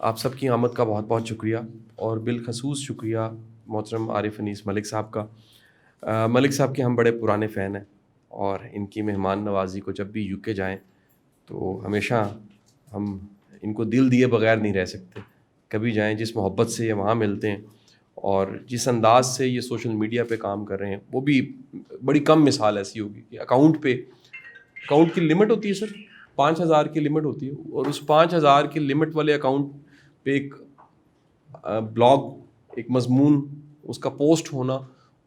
آپ سب کی آمد کا بہت بہت شکریہ، اور بالخصوص شکریہ محترم عارف انیس ملک صاحب کا۔ ملک صاحب کے ہم بڑے پرانے فین ہیں، اور ان کی مہمان نوازی کو جب بھی یو کے جائیں تو ہمیشہ ہم ان کو دل دیے بغیر نہیں رہ سکتے۔ کبھی جائیں، جس محبت سے یہ وہاں ملتے ہیں اور جس انداز سے یہ سوشل میڈیا پہ کام کر رہے ہیں، وہ بھی بڑی کم مثال ایسی ہوگی کہ اکاؤنٹ کی لمٹ ہوتی ہے سر، 5,000 کی لمٹ ہوتی ہے، اور اس 5,000 کی لمٹ والے اکاؤنٹ پہ ایک بلاگ، ایک مضمون، اس کا پوسٹ ہونا،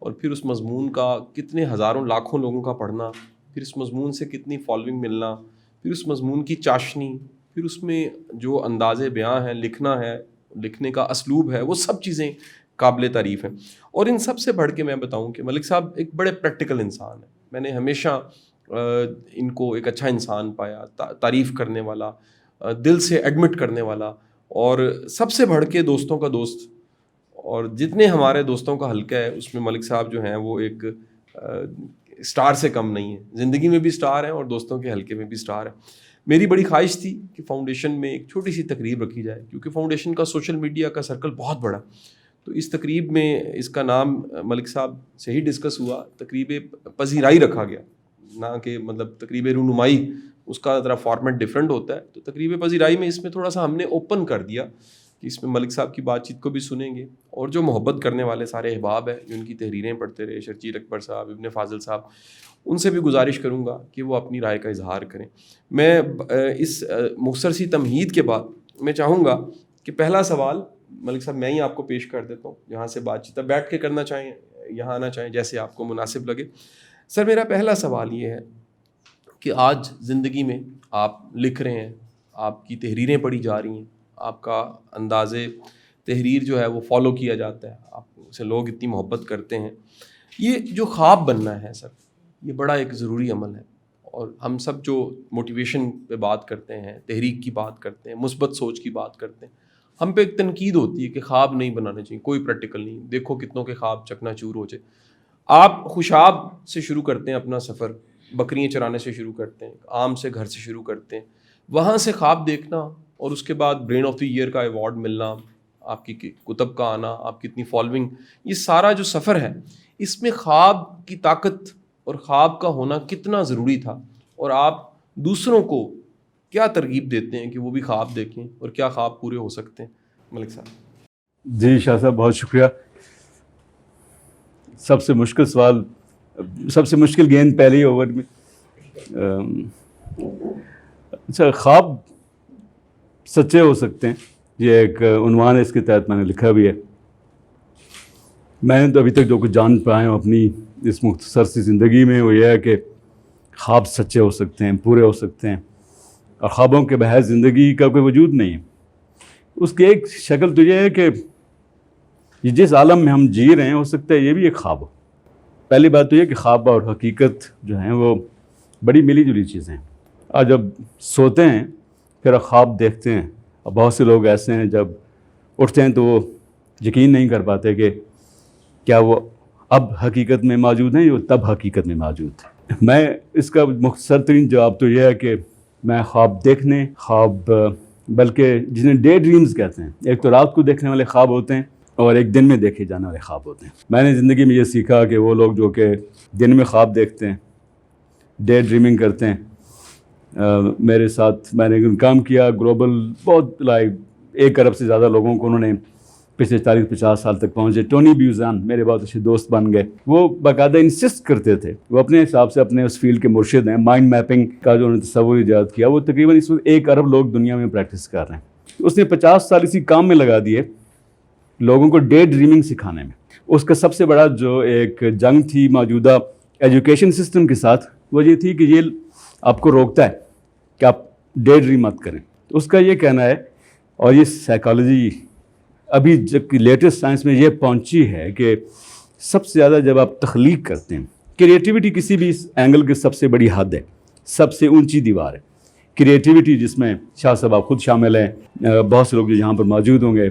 اور پھر اس مضمون کا کتنے ہزاروں لاکھوں لوگوں کا پڑھنا، پھر اس مضمون سے کتنی فالوئنگ ملنا، پھر اس مضمون کی چاشنی، پھر اس میں جو انداز بیاں ہے، لکھنا ہے، لکھنے کا اسلوب ہے، وہ سب چیزیں قابل تعریف ہیں۔ اور ان سب سے بڑھ کے میں بتاؤں کہ ملک صاحب ایک بڑے پریکٹیکل انسان ہیں۔ میں نے ہمیشہ ان کو ایک اچھا انسان پایا، تعریف کرنے والا، دل سے ایڈمٹ کرنے والا، اور سب سے بڑھ کے دوستوں کا دوست۔ اور جتنے ہمارے دوستوں کا حلقہ ہے اس میں ملک صاحب جو ہیں وہ ایک اسٹار سے کم نہیں ہے، زندگی میں بھی اسٹار ہیں اور دوستوں کے حلقے میں بھی اسٹار ہیں۔ میری بڑی خواہش تھی کہ فاؤنڈیشن میں ایک چھوٹی سی تقریب رکھی جائے، کیونکہ فاؤنڈیشن کا سوشل میڈیا کا سرکل بہت بڑا، تو اس تقریب میں اس کا نام ملک صاحب سے ہی ڈسکس ہوا، تقریب پذیرائی رکھا گیا، نہ کہ مطلب تقریب رونمائی، اس کا ذرا فارمیٹ ڈفرینٹ ہوتا ہے۔ تو تقریب پذیرائی میں اس میں تھوڑا سا ہم نے اوپن کر دیا کہ اس میں ملک صاحب کی بات چیت کو بھی سنیں گے، اور جو محبت کرنے والے سارے احباب ہیں جو ان کی تحریریں پڑھتے رہے، شرجیل اکبر صاحب، ابن فاضل صاحب، ان سے بھی گزارش کروں گا کہ وہ اپنی رائے کا اظہار کریں۔ میں اس مختصر سی تمہید کے بعد میں چاہوں گا کہ پہلا سوال ملک صاحب میں ہی آپ کو پیش کر دیتا ہوں، جہاں سے بات چیت بیٹھ کے کرنا چاہیں، یہاں آنا چاہیں، جیسے آپ کو مناسب لگے۔ سر میرا پہلا سوال یہ ہے کہ آج زندگی میں آپ لکھ رہے ہیں، آپ کی تحریریں پڑھی جا رہی ہیں، آپ کا انداز تحریر جو ہے وہ فالو کیا جاتا ہے، آپ سے لوگ اتنی محبت کرتے ہیں۔ یہ جو خواب بننا ہے سر، یہ بڑا ایک ضروری عمل ہے، اور ہم سب جو موٹیویشن پہ بات کرتے ہیں، تحریک کی بات کرتے ہیں، مثبت سوچ کی بات کرتے ہیں، ہم پہ ایک تنقید ہوتی ہے کہ خواب نہیں بنانے چاہیے، کوئی پریکٹیکل نہیں، دیکھو کتنوں کے خواب چکنا چور ہو جائے۔ آپ خوشاب سے شروع کرتے ہیں اپنا سفر، بکریاں چرانے سے شروع کرتے ہیں، عام سے گھر سے شروع کرتے ہیں، وہاں سے خواب دیکھنا، اور اس کے بعد برین آف دی ایئر کا ایوارڈ ملنا، آپ کی کتب کا آنا، آپ کی اتنی فالوئنگ، یہ سارا جو سفر ہے، اس میں خواب کی طاقت اور خواب کا ہونا کتنا ضروری تھا، اور آپ دوسروں کو کیا ترغیب دیتے ہیں کہ وہ بھی خواب دیکھیں، اور کیا خواب پورے ہو سکتے ہیں ملک صاحب؟ جی شاہ صاحب، بہت شکریہ۔ سب سے مشکل سوال، سب سے مشکل گیند پہلے ہی اوور میں۔ اچھا، خواب سچے ہو سکتے ہیں، یہ ایک عنوان ہے، اس کے تحت میں نے لکھا بھی ہے۔ میں نے تو ابھی تک جو کچھ جان پایا ہوں اپنی اس مختصر سی زندگی میں، وہ یہ ہے کہ خواب سچے ہو سکتے ہیں، پورے ہو سکتے ہیں، اور خوابوں کے بغیر زندگی کا کوئی وجود نہیں ہے۔ اس کی ایک شکل تو یہ ہے کہ یہ جس عالم میں ہم جی رہے ہیں، ہو سکتا ہے یہ بھی ایک خواب ہو۔ پہلی بات تو یہ کہ خواب اور حقیقت جو ہیں وہ بڑی ملی جلی چیزیں ہیں۔ اور جب سوتے ہیں پھر خواب دیکھتے ہیں، اور بہت سے لوگ ایسے ہیں جب اٹھتے ہیں تو وہ یقین نہیں کر پاتے کہ کیا وہ اب حقیقت میں موجود ہیں یا تب حقیقت میں موجود تھے۔ میں اس کا مختصر ترین جواب تو یہ ہے کہ میں خواب دیکھنے، خواب بلکہ جنہیں ڈے ڈریمز کہتے ہیں، ایک تو رات کو دیکھنے والے خواب ہوتے ہیں اور ایک دن میں دیکھے جانے والے خواب ہوتے ہیں۔ میں نے زندگی میں یہ سیکھا کہ وہ لوگ جو کہ دن میں خواب دیکھتے ہیں، ڈے ڈریمنگ کرتے ہیں، میرے ساتھ میں نے کام کیا، گلوبل بہت 1 ارب سے زیادہ لوگوں کو انہوں نے پچھلے 40-50 سال تک پہنچے۔ ٹونی بیوزان میرے بہت اچھے دوست بن گئے، وہ باقاعدہ انسسٹ کرتے تھے، وہ اپنے حساب سے اپنے اس فیلڈ کے مرشد ہیں، مائنڈ میپنگ کا جو انہوں نے تصور ایجاد کیا، وہ تقریباً اس وقت 1 ارب لوگ دنیا میں پریکٹس کر رہے ہیں۔ اس نے 50 سال اسی کام میں لگا دیے، لوگوں کو ڈے ڈریمنگ سکھانے میں۔ اس کا سب سے بڑا جو ایک جنگ تھی موجودہ ایجوکیشن سسٹم کے ساتھ، وہ یہ تھی کہ یہ آپ کو روکتا ہے کہ آپ ڈے ڈریم مت کریں۔ تو اس کا یہ کہنا ہے، اور یہ سائیکالوجی ابھی جب کہ لیٹسٹ سائنس میں یہ پہنچی ہے کہ سب سے زیادہ جب آپ تخلیق کرتے ہیں، کریٹیوٹی کسی بھی اینگل کی سب سے بڑی حد ہے، سب سے اونچی دیوار ہے کریٹیوٹی، جس میں شاہ صاحب آپ خود شامل ہیں، بہت سے لوگ جو یہاں پر موجود ہوں گے،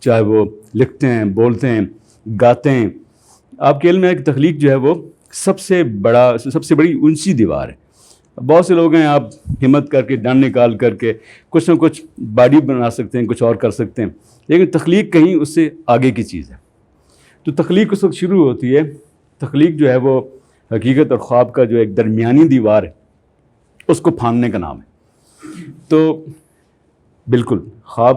چاہے وہ لکھتے ہیں، بولتے ہیں، گاتے ہیں۔ آپ کے علم میں ایک تخلیق جو ہے وہ سب سے بڑی اونچی دیوار ہے، بہت سے لوگ ہیں آپ ہمت کر کے ڈنڈ نکال کر کے کچھ نہ کچھ باڈی بنا سکتے ہیں, کچھ اور کر سکتے ہیں, لیکن تخلیق کہیں اس سے آگے کی چیز ہے. تو تخلیق اس وقت شروع ہوتی ہے. تخلیق جو ہے وہ حقیقت اور خواب کا جو ایک درمیانی دیوار ہے اس کو پھاندنے کا نام ہے. تو بالکل خواب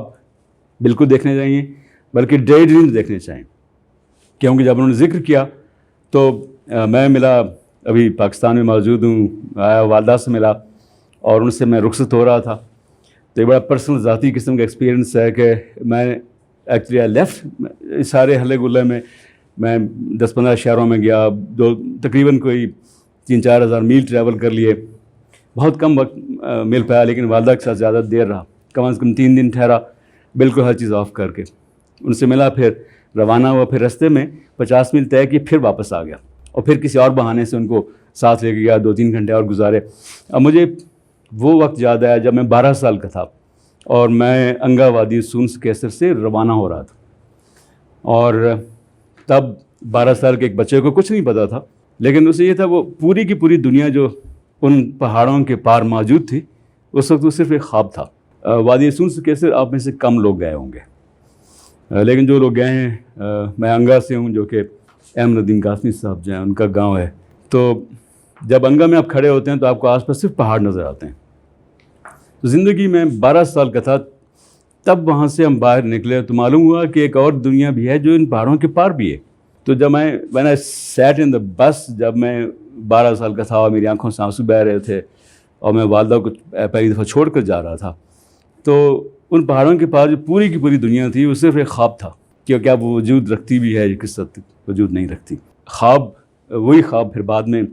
بالکل دیکھنے چاہیے, بلکہ ڈے ڈریمز دیکھنے چاہیے, کیونکہ جب انہوں نے ذکر کیا تو میں ملا, ابھی پاکستان میں موجود ہوں, آیا والدہ سے ملا اور ان سے میں رخصت ہو رہا تھا. تو یہ بڑا پرسنل ذاتی قسم کا ایکسپیرینس ہے کہ میں ایکچولی لیفٹ سارے ہلے گلے میں 10-15 شہروں میں گیا, تقریباً کوئی 3-4 ہزار میل ٹریول کر لیے. بہت کم وقت مل پایا, لیکن والدہ کے ساتھ زیادہ دیر رہا, کم از کم 3 دن ٹھہرا, بالکل ہر چیز آف کر کے. ان سے ملا, پھر روانہ ہوا, پھر رستے میں 50 میل طے کیے, پھر واپس آ گیا, اور پھر کسی اور بہانے سے ان کو ساتھ لے کے گیا, 2-3 گھنٹے اور گزارے. اب مجھے وہ وقت یاد آیا جب میں 12 سال کا تھا اور میں انگا وادی سونس کیسر سے روانہ ہو رہا تھا. اور تب 12 سال کے ایک بچے کو کچھ نہیں پتا تھا, لیکن اسے یہ تھا وہ پوری کی پوری دنیا جو ان پہاڑوں کے پار موجود تھی اس وقت وہ صرف ایک خواب تھا. وادی سونس کیسر آپ میں سے کم لوگ گئے ہوں گے, لیکن جو لوگ گئے ہیں, میں انگا سے ہوں, جو کہ احمد الدین قاسمی صاحب جو ہیں ان کا گاؤں ہے. تو جب انگا میں آپ کھڑے ہوتے ہیں تو آپ کو آس پاس صرف پہاڑ نظر آتے ہیں. تو زندگی میں 12 سال کا تھا تب وہاں سے ہم باہر نکلے تو معلوم ہوا کہ ایک اور دنیا بھی ہے جو ان پہاڑوں کے پار بھی ہے. تو جب میں سیٹ ان دا بس, جب میں 12 سال کا تھا اور میری آنکھوں سے آنسو بہہ رہے تھے اور میں والدہ کو پہلی دفعہ چھوڑ کر جا رہا تھا, تو ان پہاڑوں کے پاس جو پوری کی پوری دنیا تھی وہ صرف ایک خواب تھا کہ کیا وہ وجود رکھتی بھی ہے, کس حد تک وجود نہیں رکھتی. خواب وہی خواب پھر بعد میں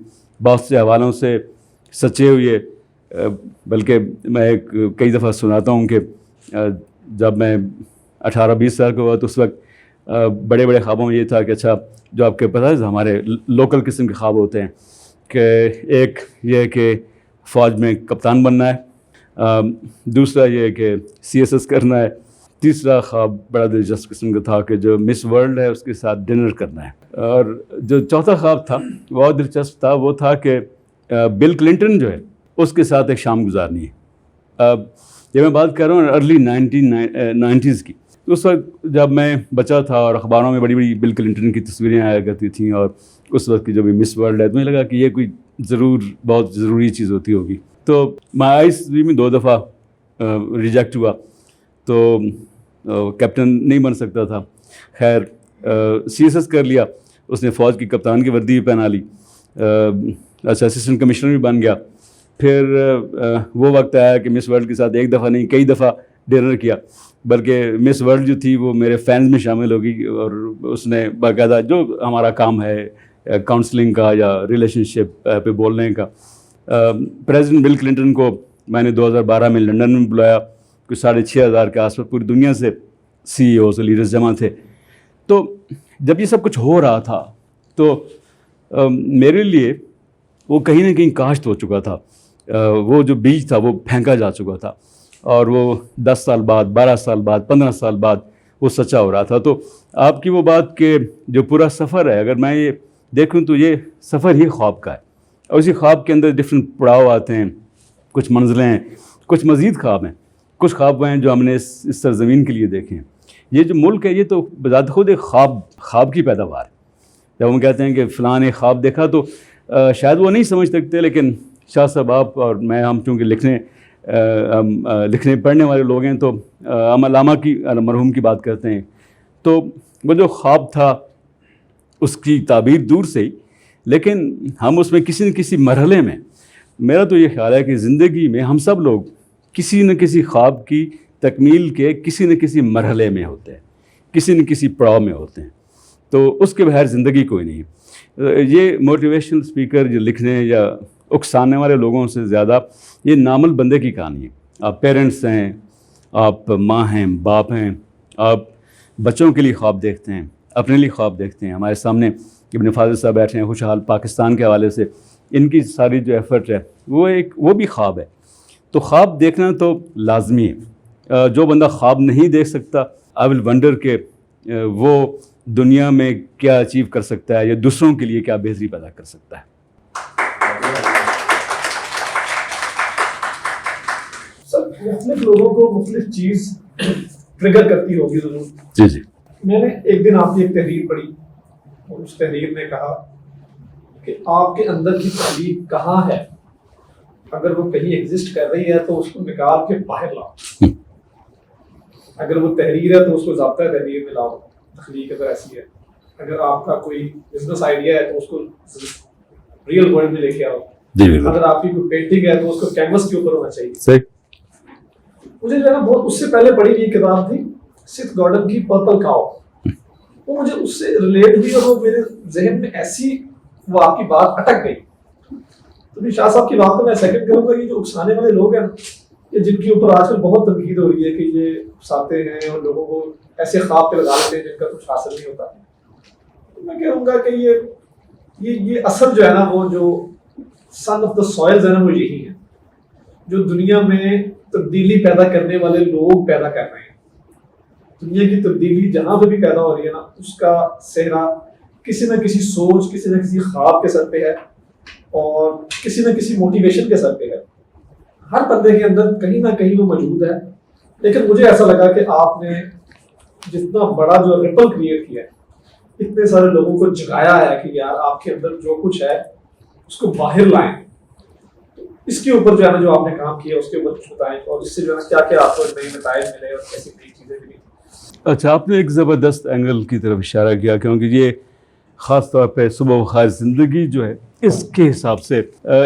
بہت سے حوالوں سے سچے ہوئے, بلکہ میں کئی دفعہ سناتا ہوں کہ جب میں 18-20 سال کا ہوا تو اس وقت بڑے بڑے خوابوں میں یہ تھا کہ اچھا جو آپ کے پتہ ہے ہمارے لوکل قسم کے خواب ہوتے ہیں کہ ایک یہ کہ فوج میں کپتان بننا ہے, دوسرا یہ کہ CSS کرنا ہے, تیسرا خواب بڑا دلچسپ قسم کا تھا کہ جو مس ورلڈ ہے اس کے ساتھ ڈنر کرنا ہے, اور جو چوتھا خواب تھا بہت دلچسپ تھا, وہ تھا کہ بل کلنٹن جو ہے اس کے ساتھ ایک شام گزارنی ہے. یہ میں بات کر رہا ہوں ارلی 1990s کی. اس وقت جب میں بچہ تھا اور اخباروں میں بڑی بڑی بل کلنٹن کی تصویریں آیا کرتی تھیں, اور اس وقت کی جو بھی مس ورلڈ ہے, تو مجھے لگا کہ یہ کوئی بہت ضروری چیز ہوتی ہوگی. تو میں آئس میں 2 دفعہ ریجیکٹ ہوا, تو کیپٹن نہیں بن سکتا تھا. خیر CSS کر لیا, اس نے فوج کی کپتان کی وردی بھی پہنا لی, اچھا اسسٹنٹ کمشنر بھی بن گیا. پھر وہ وقت آیا کہ مس ورلڈ کے ساتھ ایک دفعہ نہیں کئی دفعہ ڈنر کیا, بلکہ مس ورلڈ جو تھی وہ میرے فینس میں شامل ہوگی, اور اس نے باقاعدہ جو ہمارا کام ہے کاؤنسلنگ کا یا ریلیشن شپ پہ بولنے کا, پریزیڈنٹ بل کلنٹن کو میں نے 2012 میں لنڈن میں بلایا, کچھ 6,500 کے آس پاس پوری دنیا سے CEOs اور لیڈرز جمع تھے. تو جب یہ سب کچھ ہو رہا تھا تو میرے لیے وہ کہیں نہ کہیں کاشت ہو چکا تھا, وہ جو بیج تھا وہ پھینکا جا چکا تھا, اور وہ 10 سال بعد 12 سال بعد 15 سال بعد وہ سچا ہو رہا تھا. تو آپ کی وہ بات کہ جو پورا سفر ہے, اگر میں یہ دیکھوں تو یہ سفر ہی خواب کا ہے, اور اسی خواب کے اندر ڈفرینٹ پڑاؤ آتے ہیں, کچھ منزلیں ہیں, کچھ مزید خواب ہیں, کچھ خواب ہیں جو ہم نے اس سرزمین کے لیے دیکھے ہیں. یہ جو ملک ہے یہ تو بذات خود ایک خواب کی پیداوار ہے. جب ہم کہتے ہیں کہ فلاں نے خواب دیکھا تو شاید وہ نہیں سمجھ سکتے, لیکن شاہ صاحب آپ اور میں, ہم چونکہ لکھنے پڑھنے والے لوگ ہیں, تو ہم علامہ کی مرحوم کی بات کرتے ہیں. تو وہ جو خواب تھا اس کی تعبیر دور سے ہی, لیکن ہم اس میں کسی نہ کسی مرحلے میں, میرا تو یہ خیال ہے کہ زندگی میں ہم سب لوگ کسی نہ کسی خواب کی تکمیل کے کسی نہ کسی مرحلے میں ہوتے ہیں, کسی نہ کسی پڑاؤ میں ہوتے ہیں. تو اس کے بغیر زندگی کوئی نہیں. یہ موٹیویشنل اسپیکر جو لکھنے یا اکسانے والے لوگوں سے زیادہ یہ نارمل بندے کی کہانی ہے. آپ پیرنٹس ہیں, آپ ماں ہیں, باپ ہیں, آپ بچوں کے لیے خواب دیکھتے ہیں, اپنے لیے خواب دیکھتے ہیں. ہمارے سامنے ابن فاضل صاحب بیٹھے ہیں خوشحال پاکستان کے حوالے سے, ان کی ساری جو ایفرٹ ہے وہ بھی خواب ہے. تو خواب دیکھنا تو لازمی ہے. جو بندہ خواب نہیں دیکھ سکتا, آئی ول ونڈر کہ وہ دنیا میں کیا اچیو کر سکتا ہے یا دوسروں کے لیے کیا بہتری پیدا کر سکتا ہے. مختلف لوگوں کو مختلف چیز ٹریگر کرتی ہوگی ضرور. جی جی. میں نے ایک دن آپ کی ایک تحریر پڑھی اور اس تحریر نے کہا کہ آپ کے اندر کی تحریر کہاں ہے, اگر وہ کہیں ایگزسٹ کر رہی ہے تو اس کو نکال کے باہر لاؤ, اگر وہ تحریر ہے تو اس کو ضابطۂ تحریر میں لاؤ, تخلیق اگر ایسی ہے. اگر آپ کا کوئی بزنس آئیڈیا ہے تو اس کو ریئل ورلڈ میں لے کے آؤ. اگر آپ کی کوئی پینٹنگ ہے تو اس کو کینوس کے اوپر ہونا چاہیے. صحیح. مجھے جو ہے نا بہت اس سے پہلے پڑھی گئی کتاب تھی سیتھ گارڈن کی پرپل کاؤ, وہ مجھے اس سے ریلیٹ ہوئی اور وہ میرے ذہن میں ایسی وہ آپ کی بات اٹک گئی. تو شاہ صاحب کی بات کو میں سیکنڈ کروں گا, یہ جو اکسانے والے لوگ ہیں کہ جن کے اوپر آج کل بہت تنقید ہو رہی ہے کہ یہ اکساتے ہیں اور لوگوں کو ایسے خواب پہ لگا لیتے ہیں جن کا کچھ حاصل نہیں ہوتا, میں کہوں گا کہ یہ اثر جو ہے نا وہ جو سن آف دا سوائلز ہے نا وہ یہی ہے جو دنیا میں تبدیلی پیدا کرنے والے لوگ پیدا کر رہے ہیں. دنیا کی تبدیلی جہاں پہ بھی پیدا ہو رہی ہے نا اس کا صحرا کسی نہ کسی سوچ, کسی نہ کسی خواب کے سر پہ ہے اور کسی نہ کسی موٹیویشن کے سر پہ ہے. ہر بندے کے اندر کہیں نہ کہیں وہ موجود ہے. لیکن مجھے ایسا لگا کہ آپ نے جتنا بڑا جو ریپل کریٹ کیا ہے, اتنے سارے لوگوں کو جگایا ہے کہ یار آپ کے اندر جو کچھ ہے اس کو باہر لائیں. اس کے اوپر جو ہے نا جو آپ نے کام کیا اس کے اوپر کچھ بتائیں اور اس سے جو ہے نا کیا کیا آپ کو نئی نتائج ملے اور کیسی نئی چیزیں ملی. اچھا, آپ نے ایک زبردست اینگل کی طرف اشارہ کیا, کیونکہ یہ خاص طور پہ صبح و خاص زندگی جو ہے اس کے حساب سے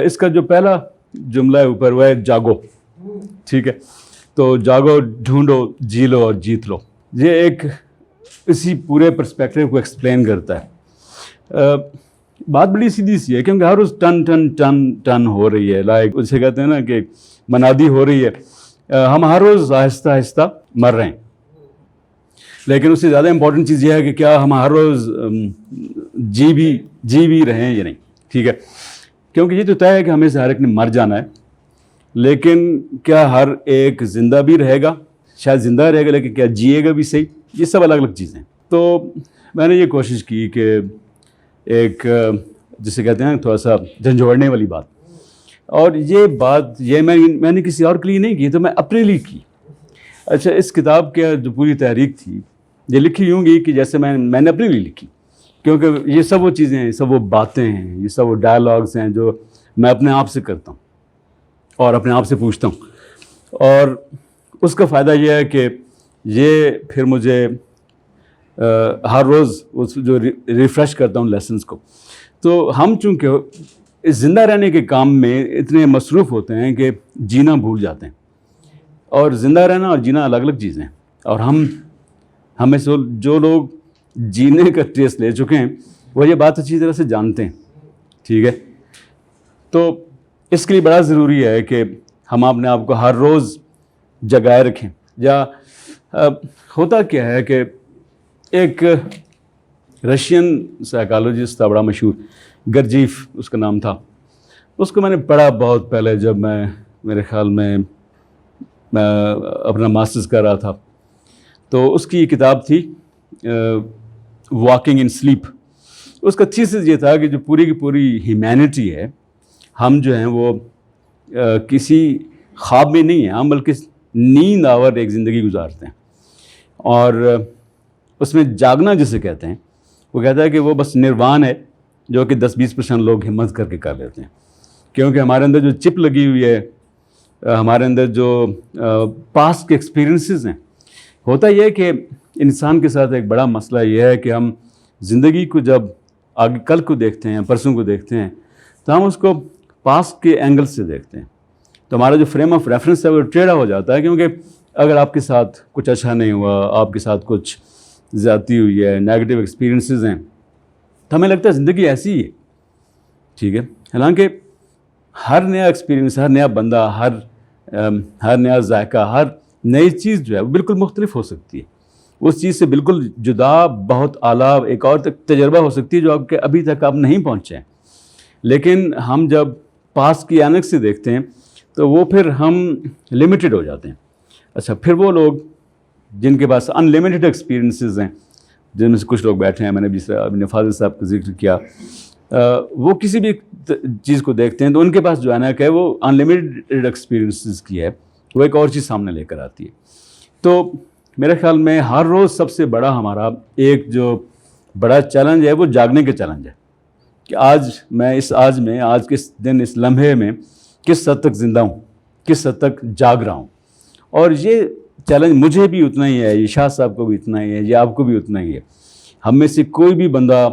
اس کا جو پہلا جملہ ہے اوپر وہ ہے جاگو. ٹھیک ہے, تو جاگو, ڈھونڈو, جی لو اور جیت لو. یہ ایک اسی پورے پرسپیکٹیو کو ایکسپلین کرتا ہے. بات بڑی سیدھی سی ہے کیونکہ ہر روز ٹن ٹن ٹن ٹن ہو رہی ہے, لائک اسے کہتے ہیں نا کہ منادی ہو رہی ہے. ہم ہر روز آہستہ آہستہ مر رہے ہیں, لیکن اس سے زیادہ امپورٹنٹ چیز یہ ہے کہ کیا ہم ہر روز جی بھی رہے ہیں یا نہیں. ٹھیک ہے, کیونکہ یہ تو طے ہے کہ ہمیں سے ہر ایک نے مر جانا ہے, لیکن کیا ہر ایک زندہ بھی رہے گا؟ شاید زندہ رہے گا, لیکن کیا جیے گا بھی صحیح؟ یہ سب الگ الگ چیزیں ہیں. تو میں نے یہ کوشش کی کہ ایک جسے کہتے ہیں تھوڑا سا جھنجھوڑنے والی بات, اور یہ بات یہ میں نے کسی اور کے لیے نہیں کی, تو میں اپنے لیے کی. اچھا, اس کتاب کے جو پوری تحریک تھی یہ لکھی یوں گی کہ جیسے میں نے اپنے لیے لکھی, کیونکہ یہ سب وہ چیزیں ہیں, یہ سب وہ باتیں ہیں, یہ سب وہ ڈائلاگز ہیں جو میں اپنے آپ سے کرتا ہوں اور اپنے آپ سے پوچھتا ہوں. اور اس کا فائدہ یہ ہے کہ یہ پھر مجھے ہر روز اس جو ریفریش کرتا ہوں لیسنس کو. تو ہم چونکہ اس زندہ رہنے کے کام میں اتنے مصروف ہوتے ہیں کہ جینا بھول جاتے ہیں, اور زندہ رہنا اور جینا الگ الگ چیزیں ہیں. اور ہمیں سے جو لوگ جینے کا ٹیسٹ لے چکے ہیں وہ یہ بات اچھی طرح سے جانتے ہیں. ٹھیک ہے, تو اس کے لیے بڑا ضروری ہے کہ ہم اپنے آپ کو ہر روز جگائے رکھیں. یا ہوتا کیا ہے کہ ایک رشین سائیکالوجسٹ تھا بڑا مشہور, گرجیف اس کا نام تھا. اس کو میں نے پڑھا بہت پہلے, جب میں میرے خیال میں اپنا ماسٹرز کر رہا تھا. تو اس کی یہ کتاب تھی واکنگ ان سلیپ. اس کا تھیسس یہ تھا کہ جو پوری کی پوری ہیومینٹی ہے, ہم جو ہیں وہ کسی خواب میں نہیں ہیں, ہم بلکہ نیند آور ایک زندگی گزارتے ہیں. اور اس میں جاگنا جسے کہتے ہیں, وہ کہتا ہے کہ وہ بس نروان ہے جو کہ 10-20% لوگ ہمت کر کے کر لیتے ہیں. کیونکہ ہمارے اندر جو چپ لگی ہوئی ہے, ہمارے اندر جو پاسٹ کے ایکسپیرینسز ہیں, ہوتا یہ ہے کہ انسان کے ساتھ ایک بڑا مسئلہ یہ ہے کہ ہم زندگی کو جب آگے کل کو دیکھتے ہیں, پرسوں کو دیکھتے ہیں, تو ہم اس کو پاسٹ کے اینگل سے دیکھتے ہیں. تو ہمارا جو فریم آف ریفرنس ہے وہ ٹیڑھا ہو جاتا ہے, کیونکہ اگر آپ کے ساتھ کچھ اچھا نہیں ہوا, آپ کے ساتھ کچھ زیادتی ہوئی ہے, نیگیٹو ایکسپیرینسز ہیں, تو ہمیں لگتا ہے زندگی ایسی ہی ہے. ٹھیک ہے, حالانکہ ہر نیا ایکسپیرینس, ہر نیا بندہ, ہر نیا ذائقہ, ہر نئی چیز جو ہے وہ بالکل مختلف ہو سکتی ہے. اس چیز سے بالکل جدا بہت اعلیٰ ایک اور تجربہ ہو سکتی ہے جو آپ کے ابھی تک آپ نہیں پہنچے ہیں. لیکن ہم جب پاس کی اینک سے دیکھتے ہیں تو وہ پھر ہم لمیٹڈ ہو جاتے ہیں. اچھا, پھر وہ لوگ جن کے پاس ان لمیٹڈ ایکسپیرینسز ہیں, جن میں سے کچھ لوگ بیٹھے ہیں, میں نے جس طرح ابن فاضل صاحب کا ذکر کیا, وہ کسی بھی چیز کو دیکھتے ہیں تو ان کے پاس جو اینک ہے وہ ان لمیٹڈ ایکسپیرینسز کی ہے, وہ ایک اور چیز سامنے لے کر آتی ہے. تو میرے خیال میں ہر روز سب سے بڑا ہمارا ایک جو بڑا چیلنج ہے وہ جاگنے کے چیلنج ہے کہ آج کے دن اس لمحے میں کس حد تک زندہ ہوں, کس حد تک جاگ رہا ہوں. اور یہ چیلنج مجھے بھی اتنا ہی ہے, یہ شاہ صاحب کو بھی اتنا ہی ہے, یہ آپ کو بھی اتنا ہی ہے. ہم میں سے کوئی بھی بندہ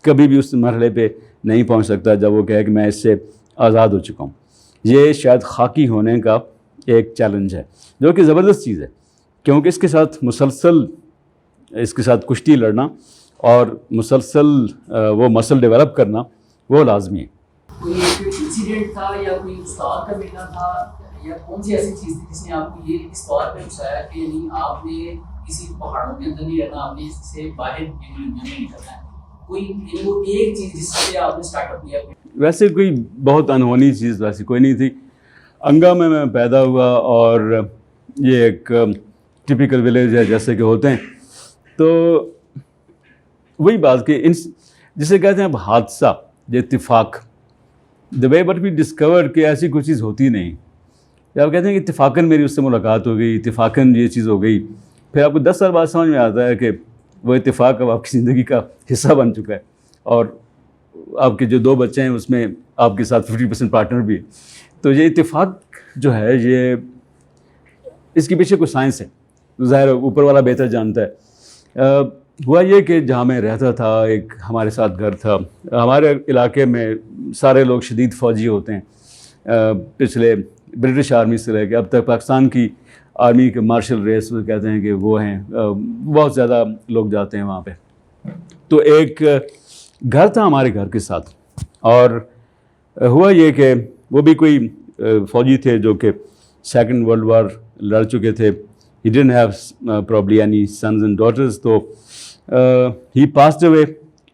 کبھی بھی اس مرحلے پہ نہیں پہنچ سکتا جب وہ کہے کہ میں اس سے آزاد ہو چکا ہوں. یہ شاید خاکی ہونے کا ایک چیلنج ہے جو کہ زبردست چیز ہے, کیونکہ اس کے ساتھ مسلسل اس کے ساتھ کشتی لڑنا اور مسلسل وہ مسل ڈیولپ کرنا وہ لازمی ہے. کوئی ایک انسیڈنٹ تھا یا کوئی استاد کا ملنا تھا یا کون سی ایسی چیز تھی جس نے آپ کو یہ اس بات پہ اکسایا کہ یعنی آپ نے کسی پہاڑوں کے اندر نہیں رہنا, آپ نے اس سے باہر دنیا میں نکلنا ہے, کوئی وہ ایک چیز جس سے آپ نے اسٹارٹ اپ کیا؟ ویسے کوئی بہت انہونی چیز ویسی کوئی نہیں تھی. انگا میں پیدا ہوا اور یہ ایک ٹپیکل ولیج ہے جیسے کہ ہوتے ہیں. تو وہی بات کہ جسے کہتے ہیں اب حادثہ, یہ اتفاق, دا وے بٹ وی ڈسکور کہ ایسی کوئی چیز ہوتی نہیں. آپ کہتے ہیں کہ اتفاقاً میری اس سے ملاقات ہو گئی, اتفاقاً یہ چیز ہو گئی. پھر آپ کو 10 سال بعد سمجھ میں آتا ہے کہ وہ اتفاق اب آپ کی زندگی کا حصہ بن چکا ہے, اور آپ کے جو 2 بچے ہیں اس میں آپ کے ساتھ 50% پارٹنر بھی ہے. تو یہ اتفاق جو ہے یہ اس کے پیچھے کوئی سائنس ہے, ظاہر اوپر والا بہتر جانتا ہے. ہوا یہ کہ جہاں میں رہتا تھا ایک ہمارے ساتھ گھر تھا. ہمارے علاقے میں سارے لوگ شدید فوجی ہوتے ہیں, پچھلے برٹش آرمی سے لے کے اب تک پاکستان کی آرمی کے مارشل ریس وہ کہتے ہیں کہ وہ ہیں, بہت زیادہ لوگ جاتے ہیں وہاں پہ. تو ایک گھر تھا ہمارے گھر کے ساتھ, اور ہوا یہ کہ وہ بھی کوئی فوجی تھے جو کہ 2nd ورلڈ وار لڑ چکے تھے. He didn't have probably any sons and daughters, تو he passed away,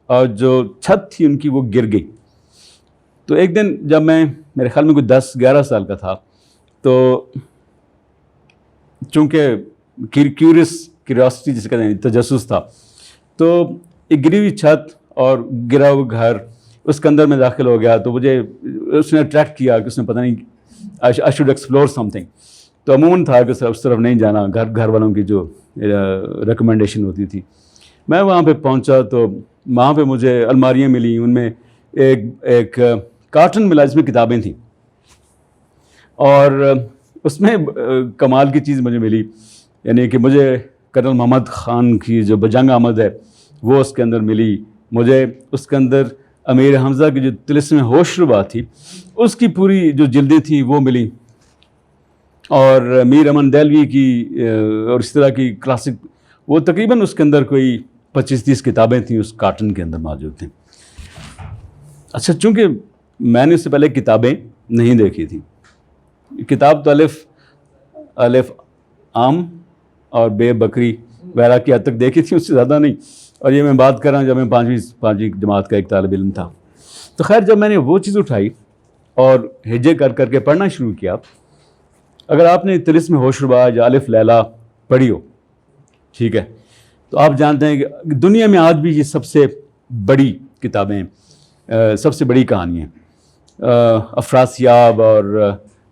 اور جو چھت تھی ان کی وہ گر گئی. تو ایک دن جب میں میرے خیال میں کوئی 10-11 سال کا تھا, تو چونکہ کیوریوسٹی جسے کہتے ہیں تجسس تھا, تو ایک گری ہوئی چھت اور گرا ہوا گھر اس کے اندر میں داخل ہو گیا. تو مجھے اس نے اٹریکٹ کیا کہ اس نے پتہ نہیں I should explore something. تو عموماً تھا کہ اس طرف نہیں جانا, گھر والوں کی جو ریکمنڈیشن ہوتی تھی. میں وہاں پہ پہنچا تو وہاں پہ مجھے الماریاں ملیں, ان میں ایک کارٹن ملا جس میں کتابیں تھیں, اور اس میں کمال کی چیز مجھے ملی, یعنی کہ مجھے کرنل محمد خان کی جو بجنگ آمد ہے وہ اس کے اندر ملی. مجھے اس کے اندر امیر حمزہ کی جو طلسم ہوش ربا تھی اس کی پوری جو جلدیں تھیں وہ ملی, اور میر امن دہلوی کی اور اس طرح کی کلاسک, وہ تقریباً اس کے اندر کوئی 25-30 کتابیں تھیں اس کارٹن کے اندر موجود تھیں. اچھا, چونکہ میں نے اس سے پہلے کتابیں نہیں دیکھی تھیں. کتاب تو الف عام اور بے بکری وغیرہ کی حد تک دیکھی تھی, اس سے زیادہ نہیں. اور یہ میں بات کر رہا ہوں جب میں 5ویں جماعت کا ایک طالب علم تھا. تو خیر جب میں نے وہ چیز اٹھائی اور ہجے کر کے پڑھنا شروع کیا, اگر آپ نے طلسم ہوش ربا یا الف لیلا پڑھی ہو, ٹھیک ہے, تو آپ جانتے ہیں کہ دنیا میں آج بھی یہ سب سے بڑی کتابیں, سب سے بڑی کہانیاں, افراسیاب اور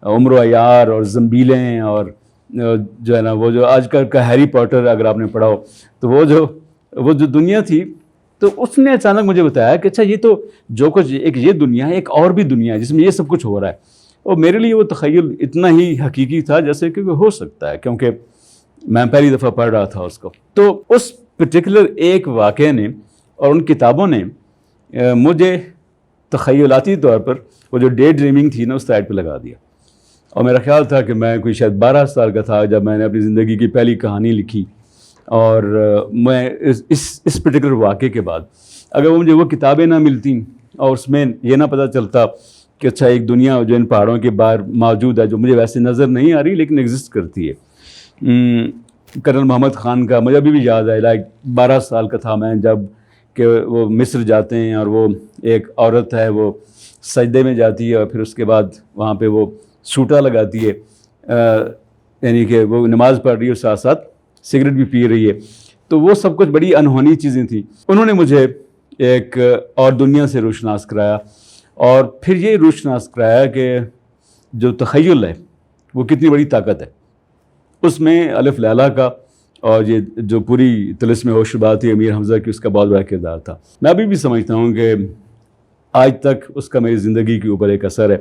عمر و عیار اور زنبیلیں, اور جو ہے نا وہ جو آج کل کا ہیری پاٹر اگر آپ نے پڑھا ہو, تو وہ جو دنیا تھی, تو اس نے اچانک مجھے بتایا کہ اچھا یہ تو جو کچھ ایک یہ دنیا ہے, ایک اور بھی دنیا ہے جس میں یہ سب کچھ ہو رہا ہے. اور میرے لیے وہ تخیل اتنا ہی حقیقی تھا جیسے کہ ہو سکتا ہے, کیونکہ میں پہلی دفعہ پڑھ رہا تھا اس کو. تو اس پرٹیکولر ایک واقعے نے اور ان کتابوں نے مجھے تخیلاتی طور پر وہ جو ڈے ڈریمنگ تھی نا اس سائڈ پہ لگا دیا. اور میرا خیال تھا کہ میں کوئی شاید 12 سال کا تھا جب میں نے اپنی زندگی کی پہلی کہانی لکھی, اور میں اس پرٹیکولر واقعے کے بعد اگر مجھے وہ کتابیں نہ ملتی اور اس میں یہ نہ پتہ چلتا کہ اچھا ایک دنیا جو ان پہاڑوں کے باہر موجود ہے جو مجھے ویسے نظر نہیں آ رہی لیکن ایگزسٹ کرتی ہے. کرنل محمد خان کا مجھے ابھی بھی یاد ہے, لائک 12 سال کا تھا میں جب کہ وہ مصر جاتے ہیں اور وہ ایک عورت ہے وہ سجدے میں جاتی ہے اور پھر اس کے بعد وہاں پہ وہ سوٹا لگاتی ہے, یعنی کہ وہ نماز پڑھ رہی ہے اور ساتھ ساتھ سگریٹ بھی پی رہی ہے. تو وہ سب کچھ بڑی انہونی چیزیں تھیں. انہوں نے مجھے ایک اور دنیا سے روشناس کرایا, اور پھر یہ روشناس کرایا کہ جو تخیل ہے وہ کتنی بڑی طاقت ہے. اس میں الف لیلا کا اور یہ جو پوری طلسم ہوش بات تھی امیر حمزہ کی، اس کا بہت بڑا کردار تھا. میں ابھی بھی سمجھتا ہوں کہ آج تک اس کا میری زندگی کے اوپر ایک اثر ہے.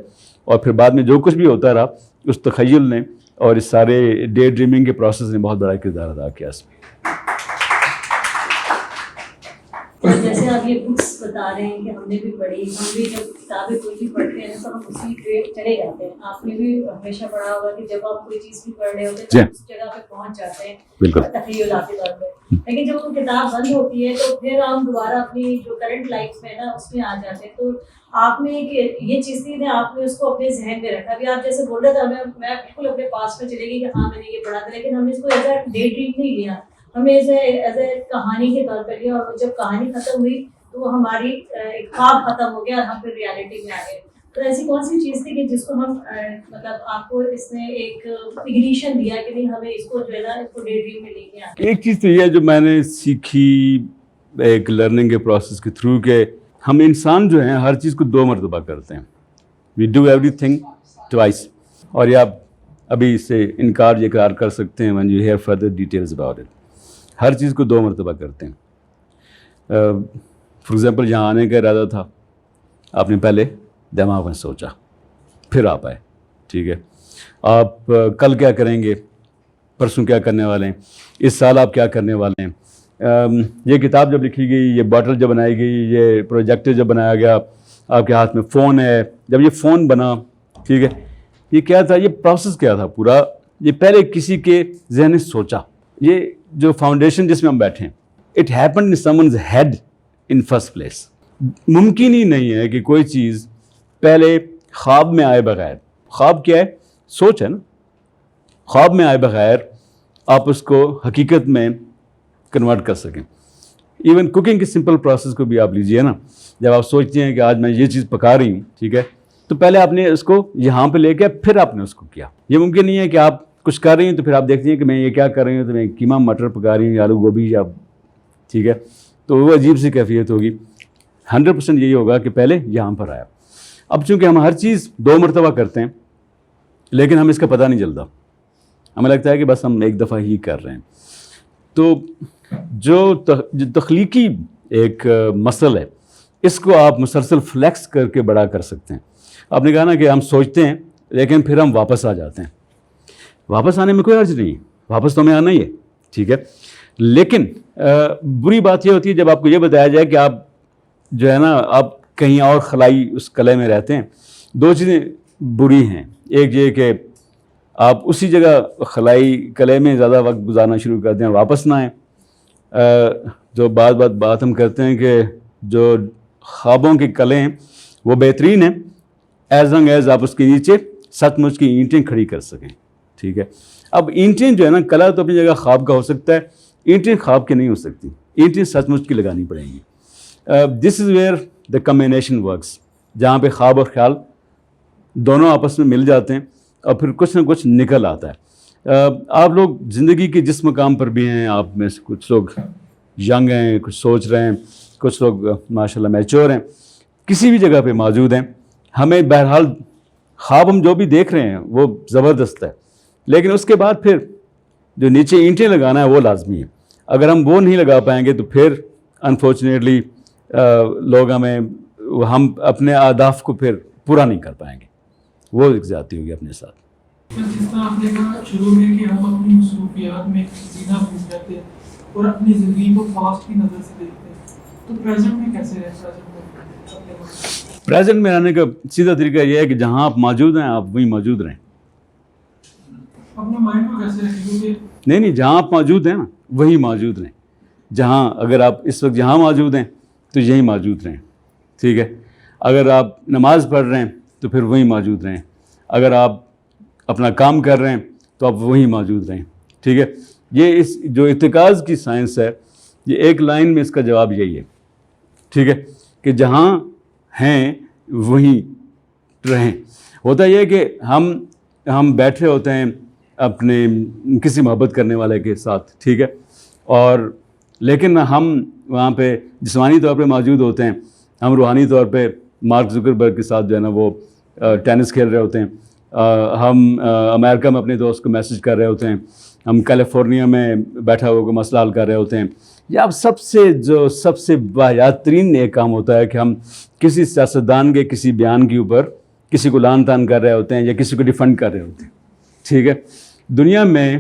اور پھر بعد میں جو کچھ بھی ہوتا رہا اس تخیل نے اور اس سارے ڈے ڈریمنگ کے پروسیس نے بہت بڑا کردار ادا کیا اس میں. جیسے آپ یہ بکس بتا رہے ہیں کہ ہم نے بھی پڑھی، ہم بھی جب کتابیں کوئی بھی پڑھتے ہیں تو ہم اسی پہ چلے جاتے ہیں. آپ نے بھی ہمیشہ پڑھا ہوگا کہ جب آپ کوئی چیز بھی پڑھ رہے ہوتے ہیں تو اس جگہ پہ پہنچ جاتے ہیں بالکل تخیلات کے طور پہ. لیکن جب وہ کتاب بند ہوتی ہے تو پھر ہم دوبارہ اپنی جو کرنٹ لائف میں نا اس میں آ جاتے ہیں. تو آپ نے یہ چیز تھی نا، آپ نے اس کو اپنے ذہن میں رکھا. ابھی آپ جیسے بول رہے تھے میں بالکل اپنے پاس میں چلے گئی کہ ہاں میں نے یہ پڑھا تھا، لیکن ہم نے اس کو ایز اے ڈے ڈریم نہیں لیا، ہم نے ایز اے کہانی کے طور پر لیا. اور جب کہانی ختم ہوئی تو وہ ہماری ایک خواب ختم ہو گیا اور ہم پھر ریالٹی میں آ گئے. تو ایسی کون سی چیز تھی کہ جس کو ہم مطلب آپ کو اس نے ایک اگنیشن دیا کہ نہیں ہمیں اس کو جو ہے نا اس کو ڈے ڈریم میں لے کے آنا؟ ایک چیز تو یہ ہے جو میں نے سیکھی ایک لرننگ کے پروسیس کے تھرو کہ ہم انسان جو ہیں ہر چیز کو 2 مرتبہ کرتے ہیں. We do everything twice. اور یہ آپ ابھی اس سے انکار یہ اقرار کر سکتے ہیں when you hear further details about it. ہر چیز کو 2 مرتبہ کرتے ہیں. فار ایگزامپل یہاں آنے کا ارادہ تھا، آپ نے پہلے دماغ میں سوچا پھر آپ آئے. ٹھیک ہے، آپ کل کیا کریں گے، پرسوں کیا کرنے والے ہیں، اس سال آپ کیا کرنے والے ہیں. یہ کتاب جب لکھی گئی، یہ باٹل جب بنائی گئی، یہ پروجیکٹر جب بنایا گیا، آپ کے ہاتھ میں فون ہے، جب یہ فون بنا، ٹھیک ہے، یہ کیا تھا، یہ پروسیس کیا تھا پورا، یہ پہلے کسی کے ذہن نے سوچا. یہ جو فاؤنڈیشن جس میں ہم بیٹھے ہیں، it happened in someone's head in first place. ممکن ہی نہیں ہے کہ کوئی چیز پہلے خواب میں آئے بغیر، خواب کیا ہے، سوچ ہے نا، خواب میں آئے بغیر آپ اس کو حقیقت میں کنورٹ کر سکیں. ایون کوکنگ کے سمپل پروسیس کو بھی آپ لیجئے نا، جب آپ سوچتے ہیں کہ آج میں یہ چیز پکا رہی ہوں، ٹھیک ہے، تو پہلے آپ نے اس کو یہاں پہ لے کے پھر آپ نے اس کو کیا. یہ ممکن نہیں ہے کہ آپ کچھ کر رہی ہیں تو پھر آپ دیکھتی ہیں کہ میں یہ کیا کر رہی ہوں، تو میں قیمہ مٹر پکا رہی ہوں یا آلو گوبھی یا، ٹھیک ہے، تو وہ عجیب سی کیفیت ہوگی. 100% یہی ہوگا کہ پہلے یہاں پر آیا. اب چونکہ ہم ہر چیز 2 مرتبہ کرتے ہیں لیکن ہمیں اس کا پتہ نہیں چلتا، ہمیں لگتا ہے کہ بس ہم ایک دفعہ ہی کر رہے ہیں. تو جو تخلیقی ایک مسئلہ ہے، اس کو آپ مسلسل فلیکس کر کے بڑا کر سکتے ہیں. آپ نے کہا نا کہ ہم سوچتے ہیں لیکن پھر ہم واپس آ جاتے ہیں. واپس آنے میں کوئی حرج نہیں ہے، واپس تو ہمیں آنا ہی ہے، ٹھیک ہے. لیکن بری بات یہ ہوتی ہے جب آپ کو یہ بتایا جائے کہ آپ جو ہے نا آپ کہیں اور خلائی اس قلعے میں رہتے ہیں. 2 چیزیں بری ہیں. ایک یہ کہ آپ اسی جگہ خلائی قلعے میں زیادہ وقت گزارنا شروع کر دیں اور واپس نہ آئیں. جو بات ہم کرتے ہیں کہ جو خوابوں کے قلعے ہیں وہ بہترین ہیں ایز لانگ ایز آپ اس کے نیچے سچ مچ کی اینٹیں کھڑی کر سکیں. ٹھیک ہے، اب اینٹیں جو ہے نا، قلعہ تو اپنی جگہ خواب کا ہو سکتا ہے، اینٹیں خواب کی نہیں ہو سکتی، اینٹیں سچ مچ کی لگانی پڑیں گی. This is where the combination works, جہاں پہ خواب اور خیال دونوں آپس میں مل جاتے ہیں اور پھر کچھ نہ کچھ نکل آتا ہے. آپ لوگ زندگی کے جس مقام پر بھی ہیں، آپ میں سے کچھ لوگ ینگ ہیں، کچھ سوچ رہے ہیں، کچھ لوگ ماشاء اللہ میچور ہیں، کسی بھی جگہ پہ موجود ہیں. ہمیں بہرحال خواب ہم جو بھی دیکھ رہے ہیں وہ زبردست ہے، لیکن اس کے بعد پھر جو نیچے اینٹیں لگانا ہے وہ لازمی ہے. اگر ہم وہ نہیں لگا پائیں گے تو پھر انفارچونیٹلی لوگ ہم اپنے اہداف کو پھر پورا نہیں کر پائیں گے. وہ ایک زیادتی ہوگی اپنے ساتھ. جس طرح آپ نے کہا شروع میں کہ ہم اپنی مصروفیات میں جینا بھول جاتے ہیں اور اپنی زندگی کو پاسٹ کی نظر سے دیکھتے ہیں، تو پریزنٹ میں کیسے رہتا ہے؟ پریزنٹ میں رہنے کا سیدھا طریقہ یہ ہے کہ جہاں آپ موجود ہیں آپ وہیں موجود رہیں. اپنے مائنڈ کو کیسے رکھیں گے؟ نہیں، جہاں آپ موجود ہیں نا وہیں موجود رہیں. جہاں اگر آپ اس وقت یہاں موجود ہیں تو یہیں موجود رہیں. ٹھیک ہے، اگر آپ نماز پڑھ رہے ہیں تو پھر وہیں موجود رہیں. اگر آپ اپنا کام کر رہے ہیں تو آپ وہیں موجود رہیں. ٹھیک ہے، یہ اس جو ارتکاز کی سائنس ہے، یہ ایک لائن میں اس کا جواب یہی ہے. ٹھیک ہے، کہ جہاں ہیں وہیں رہیں. ہوتا یہ ہے کہ ہم بیٹھے ہوتے ہیں اپنے کسی محبت کرنے والے کے ساتھ، ٹھیک ہے، اور لیکن ہم وہاں پہ جسمانی طور پہ موجود ہوتے ہیں، ہم روحانی طور پہ مارک زکربرگ کے ساتھ جو ہے نا وہ ٹینس کھیل رہے ہوتے ہیں ہم امریکہ میں اپنے دوست کو میسج کر رہے ہوتے ہیں, ہم کیلیفورنیا میں بیٹھا ہوا کوئی مسئلہ حل کر رہے ہوتے ہیں, یا اب سب سے واحد ترین ایک کام ہوتا ہے کہ ہم کسی سیاستدان کے کسی بیان کے اوپر کسی کو لان تان کر رہے ہوتے ہیں یا کسی کو ڈیفنڈ کر رہے ہوتے ہیں. ٹھیک ہے, دنیا میں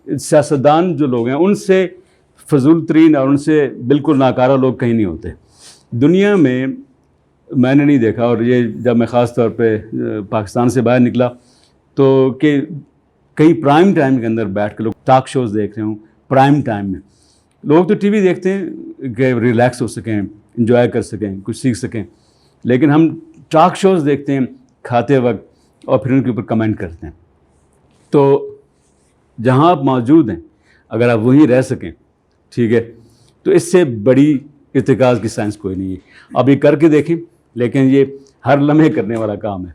سیاستدان جو لوگ ہیں ان سے فضول ترین اور ان سے بالکل ناکارہ لوگ کہیں نہیں ہوتے دنیا میں. میں نے نہیں دیکھا, اور یہ جب میں خاص طور پہ پاکستان سے باہر نکلا تو کہ کئی پرائم ٹائم کے اندر بیٹھ کے لوگ ٹاک شوز دیکھ رہے ہوں. پرائم ٹائم میں لوگ تو ٹی وی دیکھتے ہیں کہ ریلیکس ہو سکیں, انجوائے کر سکیں, کچھ سیکھ سکیں, لیکن ہم ٹاک شوز دیکھتے ہیں کھاتے وقت اور پھر ان کے اوپر کمنٹ کرتے ہیں. تو جہاں آپ موجود ہیں اگر آپ وہیں رہ سکیں, ٹھیک ہے, تو اس سے بڑی ارتکاز کی سائنس کوئی نہیں ہے. آپ یہ کر کے دیکھیں, لیکن یہ ہر لمحے کرنے والا کام ہے.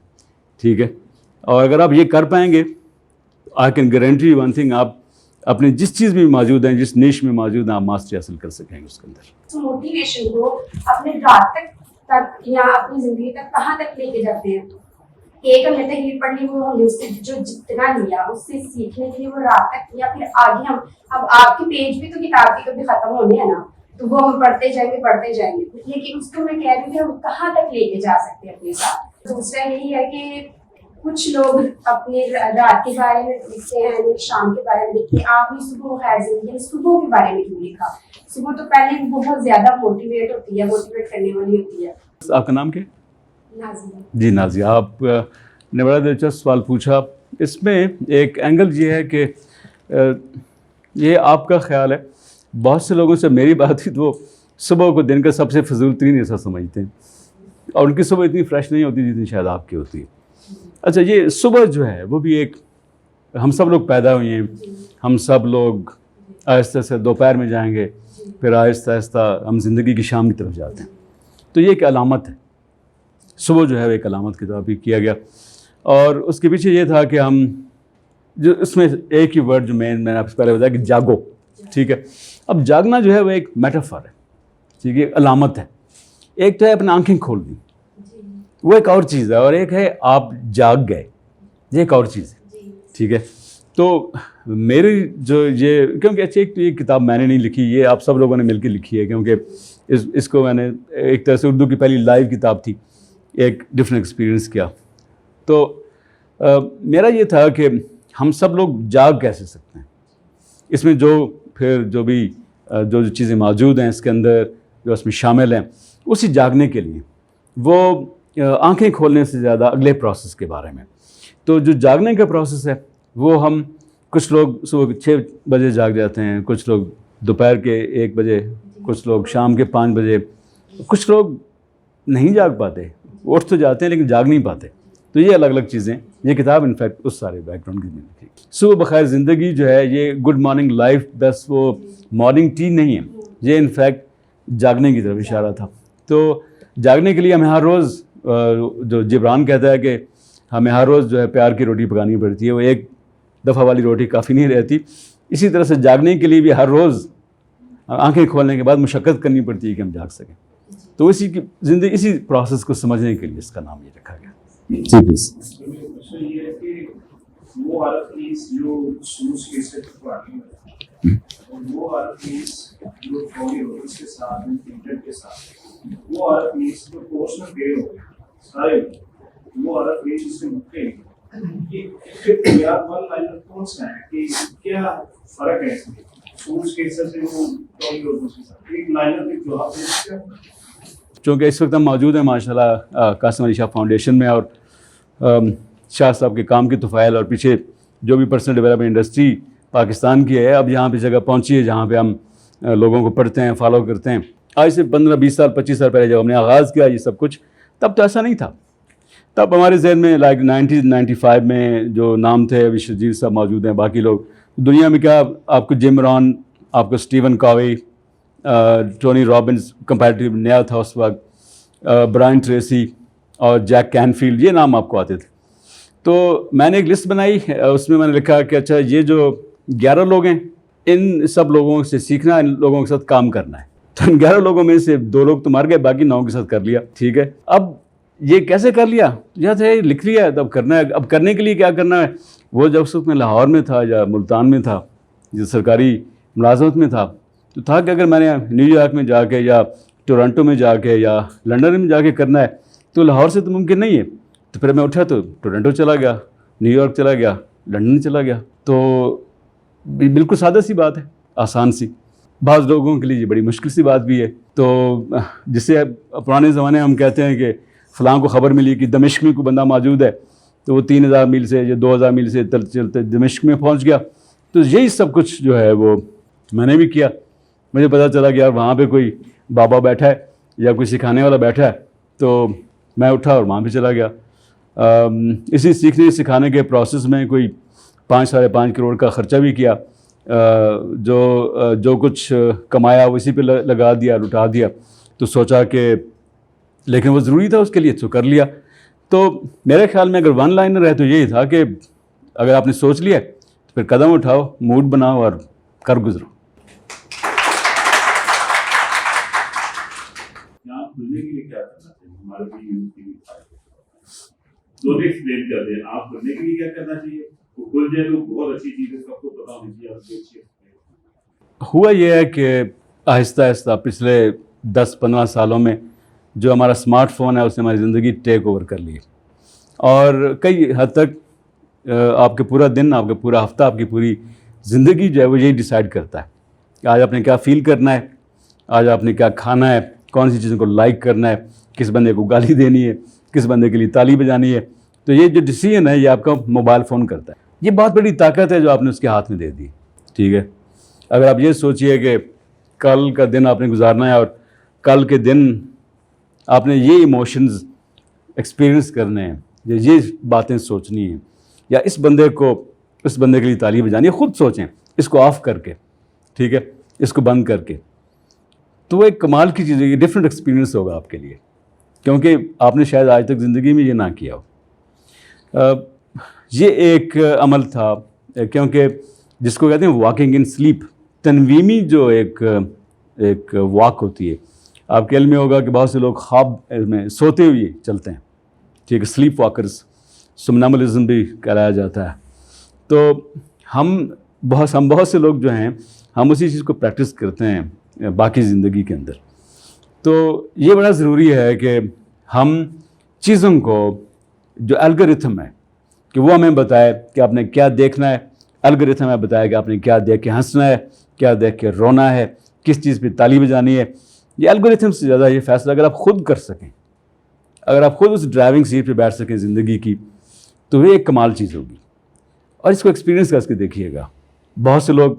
ٹھیک ہے, اور اگر آپ یہ کر پائیں گے, I can guarantee one thing, آپ اپنے جس چیز میں موجود ہیں, جس نیش میں موجود ہیں, آپ ماسٹری حاصل کر سکیں گے اس کے اندر. موٹیویشن کو اپنے رات تک یا اپنی زندگی تک کہاں تک لے کے جاتے ہیں؟ ایک ہم نے تحریر پڑھ لی, وہ ہم نے اس سے جو جتنا لیا اس سے سیکھنے کے لیے وہ رات تک, یا پھر آگے ہم اب آپ کے پیج بھی تو کتاب کے کبھی ختم ہونے ہیں نا, تو وہ ہم پڑھتے جائیں گے, لیکن اس کو میں کہہ رہی ہوں کہ ہم کہاں تک لے کے جا سکتے ہیں اپنے ساتھ. دوسرا یہی ہے کہ کچھ لوگ اپنے رات کے بارے میں لکھتے ہیں, شام کے بارے میں لکھتے ہیں. آپ نے صبح خیر زندگی صبح کے بارے میں کیوں لکھا؟ صبح تو پہلے بہت زیادہ موٹیویٹ ہوتی ہے, موٹیویٹ کرنے والی ہوتی ہے. آپ کا نام کیا؟ نازیہ. جی نازیہ, آپ نے بڑا دلچسپ سوال پوچھا. اس میں ایک اینگل یہ ہے کہ یہ آپ کا خیال ہے, بہت سے لوگوں سے میری بات ہوئی تو وہ صبح کو دن کا سب سے فضول ترین ایسا سمجھتے ہیں, اور ان کی صبح اتنی فریش نہیں ہوتی جتنی شاید آپ کی ہوتی ہے. اچھا, یہ صبح جو ہے وہ بھی ایک, ہم سب لوگ پیدا ہوئے ہیں, ہم سب لوگ آہستہ سے دوپہر میں جائیں گے, پھر آہستہ آہستہ ہم زندگی کی شام کی طرف جاتے ہیں. تو یہ ایک علامت ہے, صبح جو ہے وہ ایک علامت کے طور پہ کیا گیا. اور اس کے پیچھے یہ تھا کہ ہم جو اس میں ایک ہی ورڈ جو میں نے آپ سے پہلے بتایا کہ جاگو. ٹھیک ہے, اب جاگنا جو ہے وہ ایک میٹافر ہے, ٹھیک ہے, علامت ہے. ایک تو ہے اپنی آنکھیں کھول دی, وہ ایک اور چیز ہے, اور ایک ہے آپ جاگ گئے, یہ ایک اور چیز ہے. ٹھیک ہے, تو میری جو یہ, کیونکہ اچھا ایک تو یہ کتاب میں نے نہیں لکھی, یہ آپ سب لوگوں نے مل کے لکھی ہے, کیونکہ اس کو میں نے ایک طرح سے اردو کی پہلی لائیو کتاب تھی, ایک ڈفرینٹ ایکسپیرینس کیا. تو میرا یہ تھا کہ ہم سب لوگ جاگ کیسے سکتے ہیں, اس میں جو پھر جو بھی جو چیزیں موجود ہیں اس کے اندر, جو اس میں شامل ہیں, اسی جاگنے کے لیے وہ آنکھیں کھولنے سے زیادہ اگلے پروسیس کے بارے میں. تو جو جاگنے کا پروسیس ہے وہ ہم کچھ لوگ صبح 6 بجے جاگ جاتے ہیں, کچھ لوگ دوپہر کے 1 بجے, کچھ لوگ شام کے 5 بجے, کچھ لوگ نہیں جاگ پاتے, اٹھ تو جاتے ہیں لیکن جاگ نہیں پاتے. تو یہ الگ الگ چیزیں, یہ کتاب انفیکٹ اس سارے بیک گراؤنڈ کی لکھی. صبح بخیر زندگی جو ہے یہ گڈ مارننگ لائف, بس وہ مارننگ ٹی نہیں ہے, یہ انفیکٹ جاگنے کی طرف اشارہ تھا. تو جاگنے کے لیے ہمیں ہر روز, جو جبران کہتا ہے کہ ہمیں ہر روز جو ہے پیار کی روٹی پکانی پڑتی ہے, وہ ایک دفعہ والی روٹی کافی نہیں رہتی. اسی طرح سے جاگنے کے لیے بھی ہر روز آنکھیں کھولنے کے بعد مشقت کرنی پڑتی ہے کہ ہم جاگ سکیں. تو اسی کی زندگی, اسی پروسیس کو سمجھنے کے لیے اس کا نام یہ رکھا گیا. جی پلیز. یہ ہے کہ وہ عرب نیز جو سوز کے سے پڑھاتی ہے, اور وہ عرب نیز جو تھوڑی ہوتی اس کے ساتھ انٹرنیٹ کے ساتھ, وہ عرب نیز جو پورشن پیڑ ہو گئے سارے, وہ عرب نیز اس سے مکتے ہیں. یہ بنیاد والا لائن کون سا ہے کہ کیا فرق ہے اس میں سوز کے سے وہ تھوڑی ہوتی اس کے ساتھ, ایک لائن ایک جواب دے سکتے ہیں. چونکہ اس وقت ہم موجود ہیں ماشاءاللہ قاسم علی شاہ فاؤنڈیشن میں, اور شاہ صاحب کے کام کی توفیل اور پیچھے جو بھی پرسنل ڈیولپمنٹ انڈسٹری پاکستان کی ہے, اب یہاں پہ جگہ پہنچی ہے جہاں پہ ہم لوگوں کو پڑھتے ہیں, فالو کرتے ہیں. آج سے 15-20 سال 25 سال پہلے جب ہم نے آغاز کیا یہ سب کچھ, تب تو ایسا نہیں تھا. تب ہمارے ذہن میں لائک 1995 میں جو نام تھے ابھی شجیر صاحب موجود ہیں, باقی لوگ دنیا میں کیا, آپ کو جم ران, آپ کو اسٹیون کاوی, ٹونی رابنز کمپیریٹیو نیا تھا اس وقت, برائن ٹریسی اور جیک کینفیلڈ, یہ نام آپ کو آتے تھے. تو میں نے ایک لسٹ بنائی, اس میں نے لکھا کہ اچھا یہ جو 11 لوگ ہیں ان سب لوگوں سے سیکھنا, ان لوگوں کے ساتھ کام کرنا ہے. تو ان 11 لوگوں میں سے 2 لوگ تو مر گئے, باقی 9 کے ساتھ کر لیا. ٹھیک ہے, اب یہ کیسے کر لیا، یا تھا یہ لکھ لیا ہے تو اب کرنا ہے، اب کرنے کے لیے کیا کرنا ہے. وہ جب اس وقت میں لاہور میں تھا یا ملتان میں تھا، جو سرکاری ملازمت میں تھا، تو تھا کہ اگر میں نے نیو یارک میں جا کے یا ٹورنٹو میں جا کے یا لنڈن میں جا کے کرنا ہے تو لاہور سے تو ممکن نہیں ہے. تو پھر میں اٹھا تو ٹورنٹو چلا گیا، نیو یارک چلا گیا، لنڈن چلا گیا. تو بالکل سادہ سی بات ہے، آسان سی. بعض لوگوں کے لیے یہ بڑی مشکل سی بات بھی ہے. تو جسے پرانے زمانے ہم کہتے ہیں کہ فلاں کو خبر ملی کہ دمشق میں کوئی بندہ موجود ہے، تو وہ 3000 میل سے یا 2000 میل سے چلتے دمشق میں پہنچ گیا. تو یہی سب کچھ جو ہے وہ میں نے بھی کیا. مجھے پتہ چلا کہ یار وہاں پہ کوئی بابا بیٹھا ہے یا کوئی سکھانے والا بیٹھا ہے، تو میں اٹھا اور وہاں پہ چلا گیا. اسی سیکھنے سکھانے کے پروسیس میں کوئی 5-5.5 کروڑ کا خرچہ بھی کیا. جو کچھ کمایا وہ اسی پہ لگا دیا، لٹا دیا. تو سوچا کہ لیکن وہ ضروری تھا اس کے لیے، تو کر لیا. تو میرے خیال میں اگر ون لائنر ہے تو یہی تھا کہ اگر آپ نے سوچ لیا تو پھر قدم اٹھاؤ، موڈ بناؤ اور کر گزرو. یہاں کھلنے کے لیے کیا کرنا چاہیے ہمارے بھی یوتھ کے لیے؟ دونوں ایکسپلین کر دیں. آپ کھلنے کے لیے کیا کرنا چاہیے، وہ کھل جائے تو بہت اچھی چیز ہے، سب کو پتا ہونی چاہیے. آپ کی اچھی ہوا یہ ہے کہ آہستہ آہستہ پچھلے 10-15 سالوں میں جو ہمارا اسمارٹ فون ہے اس نے ہماری زندگی ٹیک اوور کر لی، اور کئی حد تک آپ کے پورا دن، آپ کا پورا ہفتہ، آپ کی پوری زندگی جو ہے وہ یہی ڈیسائیڈ کرتا ہے کہ آج آپ نے کیا فیل کرنا ہے، آج آپ نے کیا کھانا ہے، کون سی چیزوں کو لائک کرنا ہے، کس بندے کو گالی دینی ہے، کس بندے کے لیے تالی بجانی ہے. تو یہ جو ڈیسیژن ہے یہ آپ کا موبائل فون کرتا ہے. یہ بہت بڑی طاقت ہے جو آپ نے اس کے ہاتھ میں دے دی. ٹھیک ہے، اگر آپ یہ سوچئے کہ کل کا دن آپ نے گزارنا ہے اور کل کے دن آپ نے یہ ایموشنز ایکسپیرئنس کرنے ہیں یا یہ باتیں سوچنی ہیں یا اس بندے کے لیے تالی بجانی ہے، خود سوچیں اس کو آف کر کے، ٹھیک ہے، اس کو بند کر کے. تو وہ ایک کمال کی چیز ہے، یہ ڈفرینٹ ایکسپیرئنس ہوگا آپ کے لیے، کیونکہ آپ نے شاید آج تک زندگی میں یہ نہ کیا ہو. یہ ایک عمل تھا، کیونکہ جس کو کہتے ہیں واکنگ ان سلیپ، تنویمی جو ایک واک ہوتی ہے. آپ کے علم میں ہوگا کہ بہت سے لوگ خواب میں سوتے ہوئے چلتے ہیں، ٹھیک ہے، سلیپ واکرز، سمناملزم بھی کہلایا جاتا ہے. تو ہم بہت سے لوگ جو ہیں ہم اسی چیز کو پریکٹس کرتے ہیں باقی زندگی کے اندر. تو یہ بڑا ضروری ہے کہ ہم چیزوں کو جو الگورتھم ہے کہ وہ ہمیں بتائے کہ آپ نے کیا دیکھنا ہے، الگورتھم ہمیں بتایا کہ آپ نے کیا دیکھ کے ہنسنا ہے، کیا دیکھ کے رونا ہے، کس چیز پہ تالی بجانی ہے. یہ الگورتھم سے زیادہ یہ فیصلہ اگر آپ خود کر سکیں، اگر آپ خود اس ڈرائیونگ سیٹ پہ بیٹھ سکیں زندگی کی، تو یہ ایک کمال چیز ہوگی. اور اس کو ایکسپیرینس کر کے دیکھیے گا. بہت سے لوگ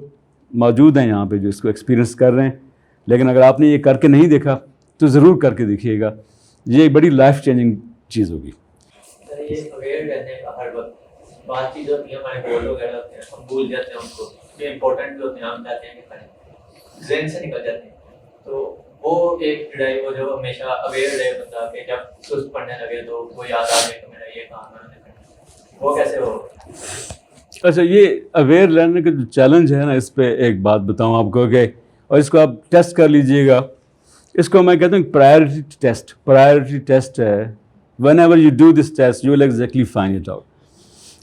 موجود ہیں یہاں پہ جو اس کو ایکسپیرینس کر رہے ہیں، لیکن اگر آپ نے یہ کر کے نہیں دیکھا تو ضرور کر کے دیکھیے گا. یہ ایک بڑی لائف چینجنگ چیز ہوگی. یہ اویئر رہنے کا ہر وقت بات چیز ہوتی ہے، ہمارے گول وغیرہ ہوتے ہیں، ہم بھول جاتے ہیں ان کو، جو امپورٹنٹ بھی ہوتے ہیں ہم چاہتے ہیں کہ پڑھیں، ذہن سے نکل جاتے ہیں. تو وہ ایک ڈرائیو ہو جو ہمیشہ اویئر رہے بندہ کہ جب سست پڑھنے لگے تو وہ یاد آ گیا کہ میرا یہ کام میں نے کرنا، وہ کیسے ہو؟ اچھا، یہ اویئر رہنے کا جو چیلنج ہے نا، اس پہ ایک بات بتاؤں آپ کو کہ، اور اس کو آپ ٹیسٹ کر لیجئے گا. اس کو میں کہتا ہوں پرائرٹی ٹیسٹ ہے. whenever you do this test you will exactly find it out.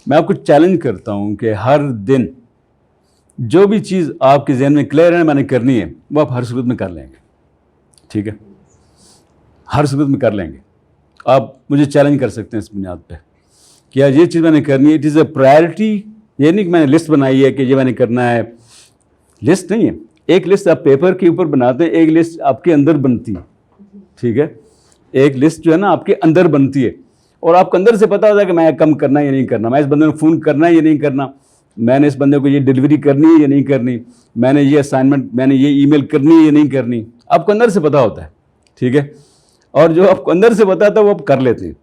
میں آپ کو چیلنج کرتا ہوں کہ ہر دن جو بھی چیز آپ کے ذہن میں کلیئر ہے میں نے کرنی ہے، وہ آپ ہر صورت میں کر لیں گے. ٹھیک ہے، ہر صورت میں کر لیں گے. آپ مجھے چیلنج کر سکتے ہیں اس بنیاد پہ کہ یہ چیز میں نے کرنی ہے. It is a priority. یہ نہیں کہ میں نے لسٹ بنائی ہے کہ یہ میں نے کرنا ہے، لسٹ نہیں ہے. ایک لسٹ آپ پیپر کے اوپر بناتے ہیں، ایک لسٹ آپ کے اندر بنتی ہے. ٹھیک ہے، ایک لسٹ جو ہے نا آپ کے اندر بنتی ہے، اور آپ کو اندر سے پتہ ہوتا ہے کہ میں کم کرنا ہے یا نہیں کرنا، میں اس بندے کو فون کرنا ہے یا نہیں کرنا، میں نے اس بندے کو یہ ڈلیوری کرنی ہے یا نہیں کرنی، میں نے یہ اسائنمنٹ، میں نے یہ ای میل کرنی ہے یا نہیں کرنی. آپ کو اندر سے پتہ ہوتا ہے. ٹھیک ہے، اور جو آپ کو اندر سے پتہ تھا وہ آپ کر لیتے ہیں.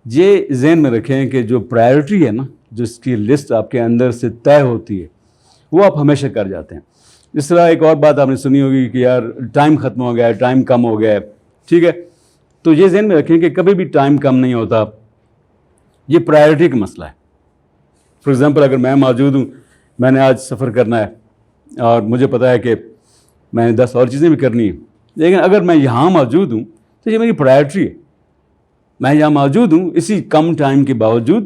یہ ذہن میں رکھیں کہ جو پرائرٹی ہے نا، جو اس کی لسٹ آپ کے اندر سے طے ہوتی ہے، وہ آپ ہمیشہ کر جاتے ہیں. اس طرح ایک اور بات آپ نے سنی ہوگی کہ یار ٹائم ختم ہو گیا ہے، ٹائم کم ہو گیا ہے. ٹھیک ہے، تو یہ ذہن میں رکھیں کہ کبھی بھی ٹائم کم نہیں ہوتا. یہ پرائرٹی کا مسئلہ ہے. فار ایگزامپل اگر میں موجود ہوں، میں نے آج سفر کرنا ہے اور مجھے پتہ ہے کہ میں نے 10 اور چیزیں بھی کرنی ہیں، لیکن اگر میں یہاں موجود ہوں تو یہ میری پرائرٹی ہے. میں یہاں موجود ہوں اسی کم ٹائم کے باوجود،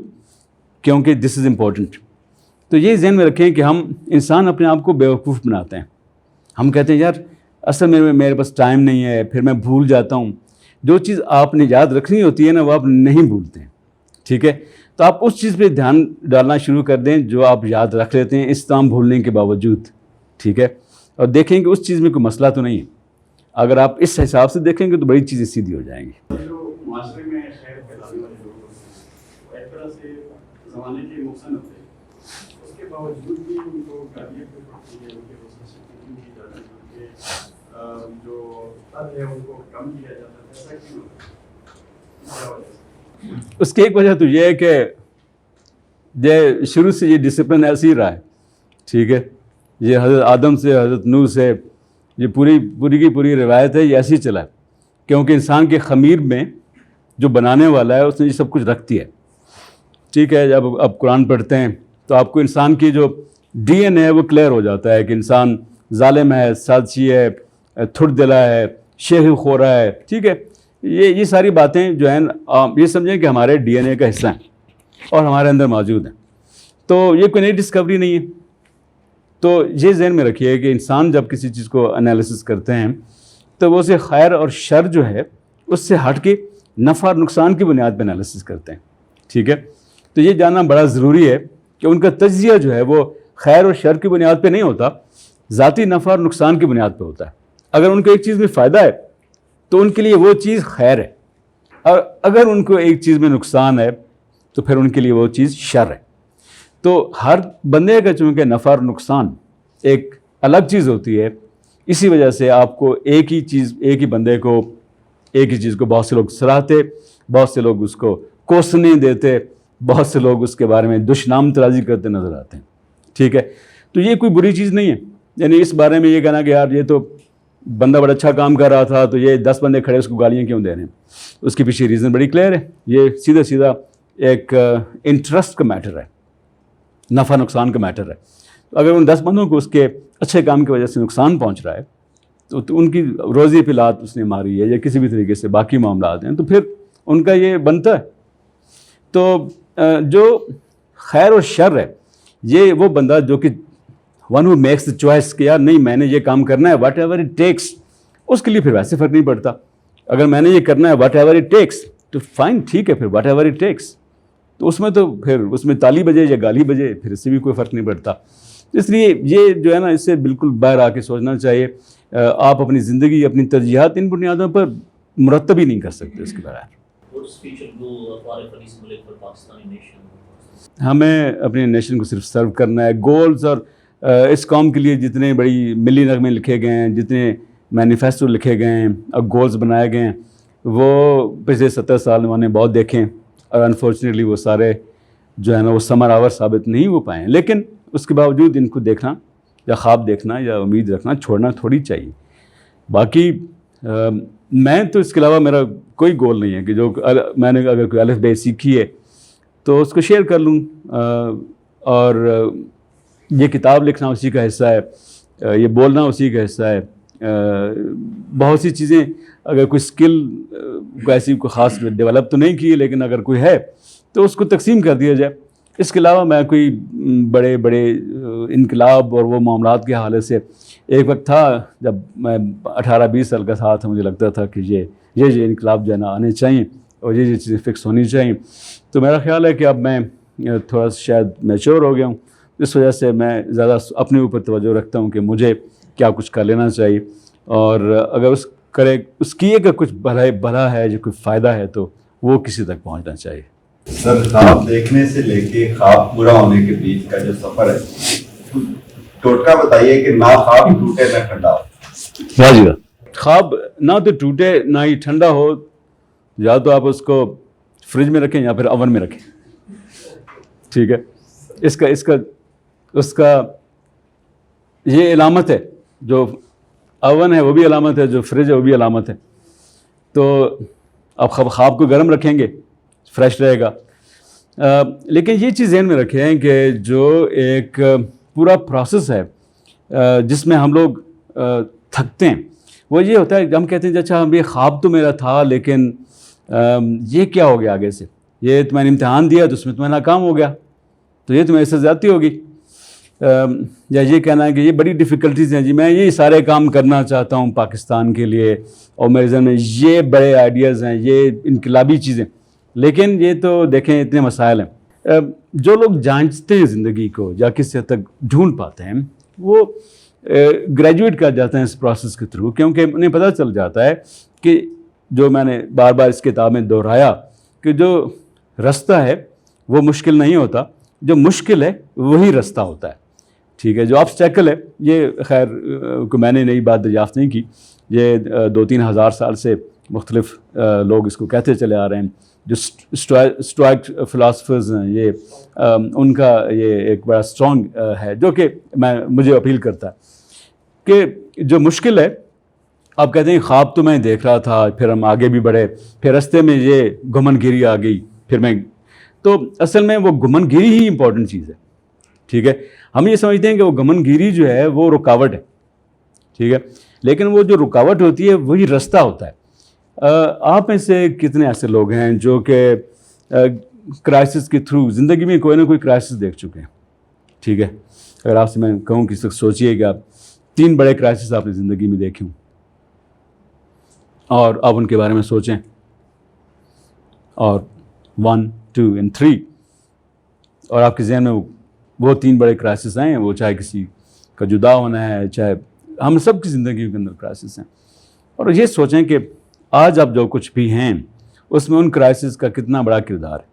کیونکہ دس از امپورٹنٹ. تو یہ ذہن میں رکھیں کہ ہم انسان اپنے آپ کو بیوقوف بناتے ہیں. ہم کہتے ہیں یار اصل میں میرے پاس ٹائم نہیں ہے، پھر میں بھول جاتا ہوں. جو چیز آپ نے یاد رکھنی ہوتی ہے نا وہ آپ نہیں بھولتے ہیں. ٹھیک ہے، تو آپ اس چیز پہ دھیان ڈالنا شروع کر دیں جو آپ یاد رکھ لیتے ہیں اس تمام بھولنے کے باوجود. ٹھیک ہے، اور دیکھیں کہ اس چیز میں کوئی مسئلہ تو نہیں ہے. اگر آپ اس حساب سے دیکھیں گے تو بڑی چیزیں سیدھی ہو جائیں گی. جو معاشرے میں خیر پھیلانے والے لوگ ہوتے ہیں وہ ایک طرح سے زمانے کے مقصد ہوتے ہیں، اس کے باوجود بھی ان کو گالیاں بھی پڑتی ہیں، ان کے حوصلے سے کی جاتی ہے، ان کے جو قد ہے ان کو کم کیا جاتا ہے. ایسا کیوں ہوتا ہے؟ کیا وجہ سے؟ اس کی ایک وجہ تو یہ ہے کہ یہ شروع سے یہ ڈسپلن ایسے ہی رہا ہے. ٹھیک ہے، یہ حضرت آدم سے حضرت نوح سے یہ پوری کی پوری روایت ہے، یہ ایسے ہی چلا ہے. کیونکہ انسان کے خمیر میں جو بنانے والا ہے اس نے یہ سب کچھ رکھتی ہے. ٹھیک ہے، جب آپ قرآن پڑھتے ہیں تو آپ کو انسان کی جو ڈی این اے ہے وہ کلیئر ہو جاتا ہے کہ انسان ظالم ہے، سازشی ہے، تھڑ دلا ہے، شیخ خورا ہے. ٹھیک ہے، یہ ساری باتیں جو ہیں یہ سمجھیں کہ ہمارے ڈی این اے کا حصہ ہیں اور ہمارے اندر موجود ہیں. تو یہ کوئی نئی ڈسکوری نہیں ہے. تو یہ ذہن میں رکھیے کہ انسان جب کسی چیز کو انالیسس کرتے ہیں تو وہ اسے خیر اور شر جو ہے اس سے ہٹ کے نفع اور نقصان کی بنیاد پہ انالیسس کرتے ہیں. ٹھیک ہے، تو یہ جاننا بڑا ضروری ہے کہ ان کا تجزیہ جو ہے وہ خیر اور شر کی بنیاد پہ نہیں ہوتا، ذاتی نفع اور نقصان کی بنیاد پہ ہوتا ہے. اگر ان کو ایک چیز میں فائدہ ہے تو ان کے لیے وہ چیز خیر ہے، اور اگر ان کو ایک چیز میں نقصان ہے تو پھر ان کے لیے وہ چیز شر ہے. تو ہر بندے کا چونکہ نفع اور نقصان ایک الگ چیز ہوتی ہے، اسی وجہ سے آپ کو ایک ہی بندے کو ایک ہی چیز کو بہت سے لوگ سراہتے، بہت سے لوگ اس کو کوسنے دیتے، بہت سے لوگ اس کے بارے میں دشنام ترازی کرتے نظر آتے ہیں. ٹھیک ہے، تو یہ کوئی بری چیز نہیں ہے. یعنی اس بارے میں یہ کہنا کہ یار یہ تو بندہ بڑا اچھا کام کر رہا تھا تو یہ 10 بندے کھڑے اس کو گالیاں کیوں دے رہے ہیں، اس کے پیچھے ریزن بڑی کلیئر ہے. یہ سیدھا ایک انٹرسٹ کا میٹر ہے، نفع نقصان کا میٹر ہے. اگر ان 10 بندوں کو اس کے اچھے کام کی وجہ سے نقصان پہنچ رہا ہے تو ان کی روزی پہ لات اس نے ماری ہے یا کسی بھی طریقے سے باقی معاملات ہیں تو پھر ان کا یہ بنتا ہے. تو جو خیر و شر ہے یہ وہ بندہ جو کہ one who makes the choice کہ یار نہیں میں نے یہ کام کرنا ہے واٹ ایور اٹ ٹیکس، اس کے لیے پھر ویسے فرق نہیں پڑتا. اگر میں نے یہ کرنا ہے واٹ ایور اٹ ٹیکس تو فائن، ٹھیک ہے، پھر واٹ ایور اٹ ٹیکس تو اس میں تالی بجے یا گالی بجے پھر اس سے بھی کوئی فرق نہیں پڑتا. اس لیے یہ جو ہے نا اس سے بالکل باہر آ کے سوچنا چاہیے. آپ اپنی زندگی اپنی ترجیحات ان بنیادوں پر مرتب ہی نہیں کر سکتے اس کے بغیر. ہمیں اپنے نیشن کو صرف سرو کرنا ہے. گولز اور اس قوم کے لیے جتنے بڑی ملی نغمے لکھے گئے ہیں، جتنے مینیفیسٹو لکھے گئے ہیں اور گولز بنائے گئے ہیں وہ پچھلے 70 سال میں نے بہت دیکھے ہیں اور انفارچونیٹلی وہ سارے جو ہے نا وہ ثمر آور ثابت نہیں ہو پائے ہیں. لیکن اس کے باوجود ان کو دیکھنا یا خواب دیکھنا یا امید رکھنا چھوڑنا تھوڑی چاہیے. باقی میں تو اس کے علاوہ میرا کوئی گول نہیں ہے کہ جو میں نے اگر کوئی الف بے سیکھی ہے تو اس کو شیئر کر لوں، اور یہ کتاب لکھنا اسی کا حصہ ہے، یہ بولنا اسی کا حصہ ہے. بہت سی چیزیں اگر کوئی اسکل کو ایسی کوئی خاص ڈیولپ تو نہیں کی لیکن اگر کوئی ہے تو اس کو تقسیم کر دیا جائے. اس کے علاوہ میں کوئی بڑے انقلاب اور وہ معاملات کے حوالے سے ایک وقت تھا جب میں 18-20 سال کا تھا تو مجھے لگتا تھا کہ یہ انقلاب جو ہے نا آنے چاہیے اور یہ چیزیں فکس ہونی چاہیے. تو میرا خیال ہے کہ اب میں تھوڑا سا شاید میچور ہو گیا ہوں، اس وجہ سے میں زیادہ اپنے اوپر توجہ رکھتا ہوں کہ مجھے کیا کچھ کر لینا چاہیے، اور اگر اس کی کا کچھ بھلا ہے جو کوئی فائدہ ہے تو وہ کسی تک پہنچنا چاہیے. سر، خواب دیکھنے سے لے کے خواب پورا ہونے کے بیچ کا جو سفر ہے ٹوٹکا بتائیے کہ نہ خواب ٹوٹے نہ ٹھنڈا ہو. واہ جی، خواب نہ تو ٹوٹے نہ ہی ٹھنڈا ہو، یا تو آپ اس کو فریج میں رکھیں یا پھر اوون میں رکھیں. ٹھیک ہے، اس کا یہ علامت ہے، جو اوون ہے وہ بھی علامت ہے، جو فریج ہے وہ بھی علامت ہے. تو آپ خواب کو گرم رکھیں گے فریش رہے گا. لیکن یہ چیز ذہن میں رکھیں کہ جو ایک پورا پروسیس ہے جس میں ہم لوگ تھکتے ہیں وہ یہ ہوتا ہے کہ ہم کہتے ہیں اچھا یہ خواب تو میرا تھا لیکن یہ کیا ہو گیا آگے سے, یہ تمہیں امتحان دیا تو اس میں تمہیں ناکام ہو گیا تو یہ تمہیں سے زیادتی ہوگی, یا یہ کہنا ہے کہ یہ بڑی ڈیفیکلٹیز ہیں جی, میں یہ سارے کام کرنا چاہتا ہوں پاکستان کے لیے اور میرے ذہن میں یہ بڑے آئیڈیاز ہیں, یہ انقلابی چیزیں, لیکن یہ تو دیکھیں اتنے مسائل ہیں. جو لوگ جانچتے ہیں زندگی کو یا کسی حد تک ڈھونڈ پاتے ہیں وہ گریجویٹ کر جاتے ہیں اس پروسیس کے تھرو, کیونکہ انہیں پتہ چل جاتا ہے کہ جو میں نے بار بار اس کتاب میں دہرایا کہ جو رستہ ہے وہ مشکل نہیں ہوتا, جو مشکل ہے وہی رستہ ہوتا ہے. ٹھیک ہے, جو آبسٹیکل ہے یہ خیر کو میں نے نئی بات دریافت نہیں کی, یہ 2-3 ہزار سال سے مختلف لوگ اس کو کہتے چلے آ رہے ہیں. جو اسٹوائک فلاسفرز ہیں یہ ان کا یہ ایک بڑا اسٹرانگ ہے جو کہ مجھے اپیل کرتا ہے کہ جو مشکل ہے, آپ کہتے ہیں خواب تو میں دیکھ رہا تھا, پھر ہم آگے بھی بڑھے, پھر رستے میں یہ گمن گیری آ گئی, پھر میں تو اصل میں وہ گمن گیری ہی امپورٹنٹ چیز ہے. ٹھیک ہے, ہم یہ سمجھتے ہیں کہ وہ گمن گیری جو ہے وہ رکاوٹ ہے. ٹھیک ہے, لیکن وہ جو رکاوٹ ہوتی ہے وہی رستہ ہوتا ہے. آپ میں سے کتنے ایسے لوگ ہیں جو کہ کرائسس کے تھرو زندگی میں کوئی نہ کوئی کرائسس دیکھ چکے ہیں؟ ٹھیک ہے, اگر آپ سے میں کہوں کہ سوچئے کہ آپ 3 بڑے کرائسس آپ نے زندگی میں دیکھے ہوں اور آپ ان کے بارے میں سوچیں, اور 1, 2 and 3, اور آپ کے ذہن میں وہ 3 بڑے کرائسس ہیں, وہ چاہے کسی کا جدا ہونا ہے, چاہے ہم سب کی زندگی کے اندر کرائسس ہیں, اور یہ سوچیں کہ آج آپ جو کچھ بھی ہیں اس میں ان کرائسس کا کتنا بڑا کردار ہے.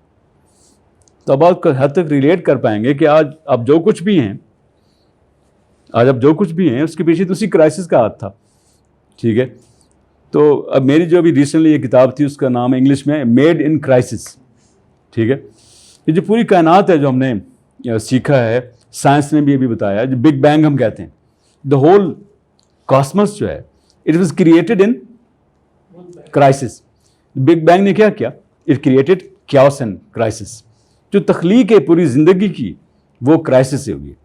تو اب آپ حد تک ریلیٹ کر پائیں گے کہ آج آپ جو کچھ بھی ہیں, اس کے پیچھے تو اسی کرائسس کا ہاتھ تھا. ٹھیک ہے, تو اب میری جو ابھی ریسنٹلی یہ کتاب تھی اس کا نام ہے انگلش میں میڈ ان کرائسس. ٹھیک ہے, یہ جو پوری کائنات ہے جو ہم نے سیکھا ہے, سائنس نے بھی ابھی بتایا, جو بگ بینگ ہم کہتے ہیں, دا ہول کاسمس جو ہے it was created in crisis. Big bang نے کیا کیا؟ It created chaos and crisis. جو تخلیق ہے پوری زندگی کی وہ کرائسس سے ہوئی ہے.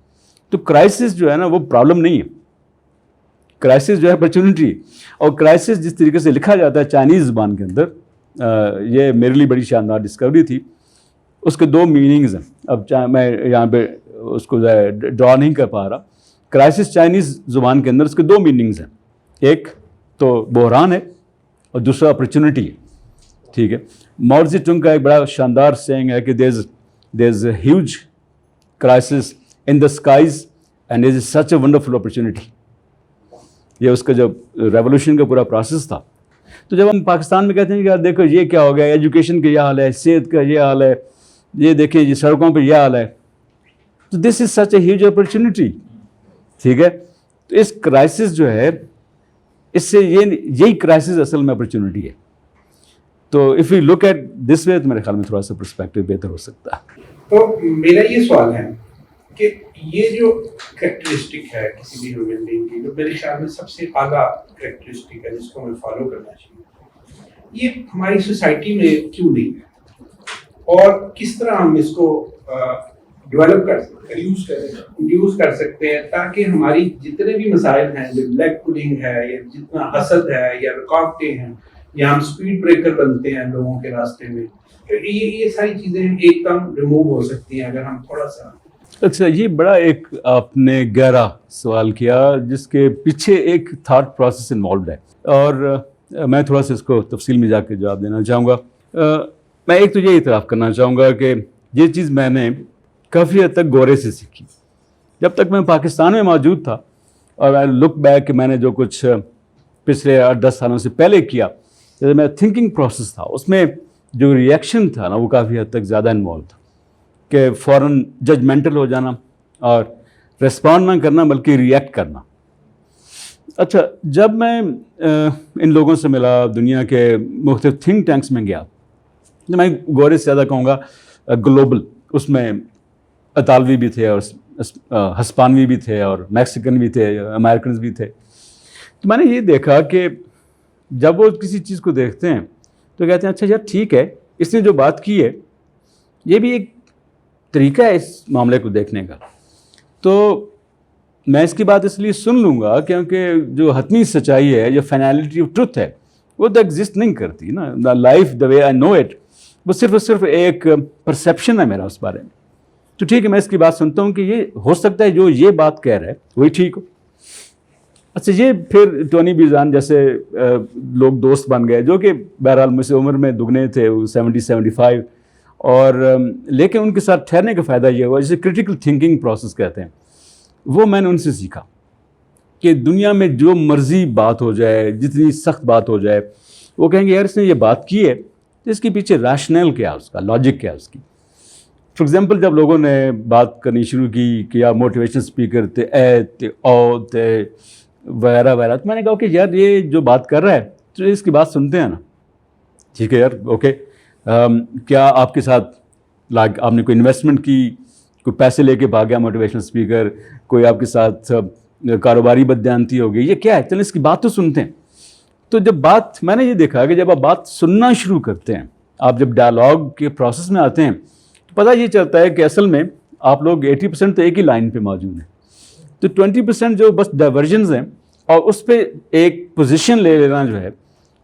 تو کرائسس جو ہے نا وہ پرابلم نہیں ہے, کرائسس جو ہے اپرچونٹی. اور کرائسس جس طریقے سے لکھا جاتا ہے چائنیز زبان کے اندر, یہ میرے لیے بڑی شاندار ڈسکوری تھی. اس کے 2 میننگز ہیں, اب میں یہاں پہ اس کو ڈرا نہیں کر پا رہا. کرائسس چائنیز زبان کے اندر اس کے 2 میننگز ہیں, ایک تو بحران ہے اور دوسرا اپرچونٹی ہے. ٹھیک ہے, ماؤ زے ٹونگ کا ایک بڑا شاندار سینگ ہے کہ there is a huge crisis in the skies and there is such a wonderful opportunity. یہ اس کا جو ریولوشن کا پورا پروسیس تھا. تو جب ہم پاکستان میں کہتے ہیں کہ یار دیکھو یہ کیا ہو گیا, ایجوکیشن کا یہ حال ہے, صحت کا یہ حال ہے, یہ دیکھیں یہ سڑکوں پہ یہ حال ہے, تو دس از سچ اے ہیوج اپرچونٹی. ٹھیک ہے, تو اس کرائسس جو ہے اس سے یہی کرائسس اصل میں اپرچونٹی ہے. تو if you look at this way تو میرے خیال میں تھوڑا سا پرسپیکٹو بہتر ہو سکتا ہے. تو میرا یہ سوال ہے کہ یہ جو کریکٹرسٹک ہے کسی بھی ہیومن بینگ کی, جو میرے خیال میں سب سے اعلیٰ کریکٹرسٹک ہے جس کو ہمیں فالو کرنا چاہیے, یہ ہماری سوسائٹی میں کیوں نہیں ہے اور کس طرح ہم اس کو ڈیولپ کر سکتے ہیں, یوز کر سکتے ہیں تاکہ ہماری جتنے بھی مسائل ہیں, جو لیگ پولنگ ہے یا جتنا حسد ہے یا رکاوٹیں ہیں یا ہم اسپیڈ بریکر بنتے ہیں لوگوں کے راستے میں, یہ ساری چیزیں ایک دم ریموو ہو سکتی ہیں اگر ہم تھوڑا سا. اچھا, یہ بڑا ایک آپ نے گہرا سوال کیا جس کے پیچھے ایک تھاٹ پروسیس انوالوڈ ہے, اور میں تھوڑا سا اس کو تفصیل میں جا کے جواب دینا چاہوں گا. میں ایک تو یہ اعتراف کرنا چاہوں گا کہ یہ چیز میں نے کافی حد تک گورے سے سیکھی جب تک میں پاکستان میں موجود تھا. اور میں لک بیک کہ میں نے جو کچھ پچھلے 8-10 سالوں سے پہلے کیا, جیسے میرا تھنکنگ پروسیس تھا, اس میں جو ریئیکشن تھا نا وہ کافی حد تک زیادہ انوالو تھا, کہ فوراً ججمنٹل ہو جانا اور ریسپونڈ نہ کرنا بلکہ ریئیکٹ کرنا. اچھا, جب میں ان لوگوں سے ملا, دنیا کے مختلف تھنک ٹینکس میں گیا, میں گورے سے زیادہ کہوں گا گلوبل, اس میں اطالوی بھی تھے اور ہسپانوی بھی تھے اور میکسیکن بھی تھے, امریکنز بھی تھے. تو میں نے یہ دیکھا کہ جب وہ کسی چیز کو دیکھتے ہیں تو کہتے ہیں اچھا یار ٹھیک ہے, اس نے جو بات کی ہے یہ بھی ایک طریقہ ہے اس معاملے کو دیکھنے کا. تو میں اس کی بات اس لیے سن لوں گا کیونکہ جو حتمی سچائی ہے, جو فائنلٹی آف ٹروتھ ہے, وہ تو ایگزسٹ نہیں کرتی نا. Life the way I know it وہ صرف اور صرف ایک پرسیپشن ہے میرا اس بارے میں. تو ٹھیک ہے میں اس کی بات سنتا ہوں کہ یہ ہو سکتا ہے جو یہ بات کہہ رہا ہے وہی ٹھیک ہو. اچھا یہ پھر ٹونی بیزان جیسے لوگ دوست بن گئے جو کہ بہرحال مجھ سے عمر میں دگنے تھے 70-75 اور لیکن ان کے ساتھ ٹھہرنے کا فائدہ یہ ہوا جسے کرٹیکل تھنکنگ پروسیس کہتے ہیں. وہ میں نے ان سے سیکھا کہ دنیا میں جو مرضی بات ہو جائے جتنی سخت بات ہو جائے وہ کہیں گے یار اس نے یہ بات کی ہے تو اس کے پیچھے ریشنل کیا اس کا لاجک کیا اس کی. فار ایگزامپل جب لوگوں نے بات کرنی شروع کی کہ یا موٹیویشن اسپیکر تھے تے او تے وغیرہ وغیرہ تو میں نے کہا کہ یار یہ جو بات کر رہا ہے تو اس کی بات سنتے ہیں نا. ٹھیک ہے یار اوکے کیا آپ کے ساتھ آپ نے کوئی انویسٹمنٹ کی کوئی پیسے لے کے بھاگ گیا موٹیویشنل اسپیکر کوئی آپ کے ساتھ کاروباری بددیانتی ہو گئی یہ کیا ہے چلیں اس کی بات تو سنتے ہیں. تو جب بات میں نے یہ دیکھا کہ جب آپ بات سننا شروع کرتے ہیں آپ جب ڈائلاگ کے پروسیس میں آتے ہیں تو پتہ یہ چلتا ہے کہ اصل میں آپ لوگ 80% تو ایک ہی لائن پہ موجود ہیں تو 20% جو بس ڈائیورژنز ہیں اور اس پہ ایک پوزیشن لے لینا جو ہے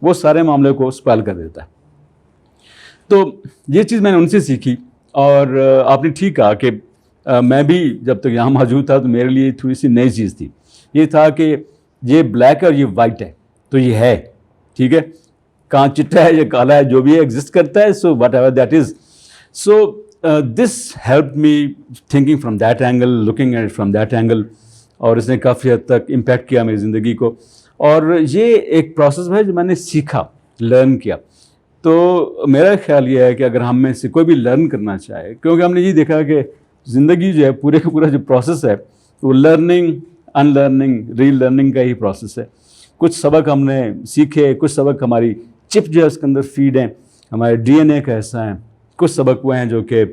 وہ سارے معاملے کو اسپیل کر دیتا ہے. تو یہ چیز میں نے ان سے سیکھی اور آپ نے ٹھیک کہا کہ میں بھی جب تک یہاں موجود تھا تو میرے لیے تھوڑی سی نئی چیز تھی. یہ تھا کہ یہ بلیک ہے اور یہ وائٹ ہے تو یہ ہے ٹھیک ہے کہاں چٹا ہے یا کالا ہے جو بھی ایگزسٹ کرتا ہے so whatever that is. So this help me thinking from that angle looking at from that angle اور اس نے کافی حد تک امپیکٹ کیا میری زندگی کو. اور یہ ایک پروسیس ہے جو میں نے سیکھا لرن کیا. تو میرا خیال یہ ہے کہ اگر ہم میں سے کوئی بھی لرن کرنا چاہے کیونکہ ہم نے یہ دیکھا کہ زندگی جو ہے پورے کا پورا جو پروسیس ہے وہ learning unlearning relearning کا ہی پروسیس ہے. کچھ سبق ہم نے سیکھے کچھ سبق ہماری چپ جو ہے اس کے اندر فیڈ ہیں ہمارے ڈی این اے کا حصہ ہیں کچھ سبق وہ ہیں جو کہ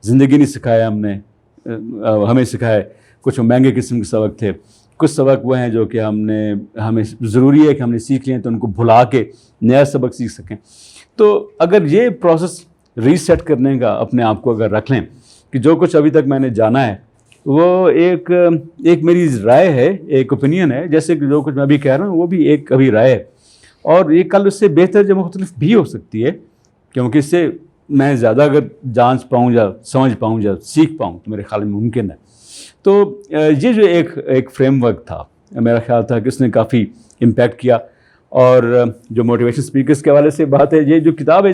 زندگی نہیں سکھایا ہمیں سکھائے کچھ مہنگے قسم کے سبق تھے کچھ سبق وہ ہیں جو کہ ہمیں ضروری ہے کہ ہم نے سیکھ لیے تو ان کو بھلا کے نیا سبق سیکھ سکیں. تو اگر یہ پروسیس ریسیٹ کرنے کا اپنے آپ کو اگر رکھ لیں کہ جو کچھ ابھی تک میں نے جانا ہے وہ ایک میری رائے ہے ایک اوپینین ہے جیسے کہ جو کچھ میں ابھی کہہ رہا ہوں وہ بھی ایک ابھی رائے ہے اور یہ کل اس سے بہتر جو مختلف بھی ہو سکتی ہے کیونکہ اس سے میں زیادہ اگر جانچ پاؤں یا سمجھ پاؤں یا سیکھ پاؤں تو میرے خیال میں ممکن ہے. تو یہ جو ایک فریم ورک تھا میرا خیال تھا کہ اس نے کافی امپیکٹ کیا. اور جو موٹیویشن اسپیکرس کے حوالے سے بات ہے یہ جو کتاب ہے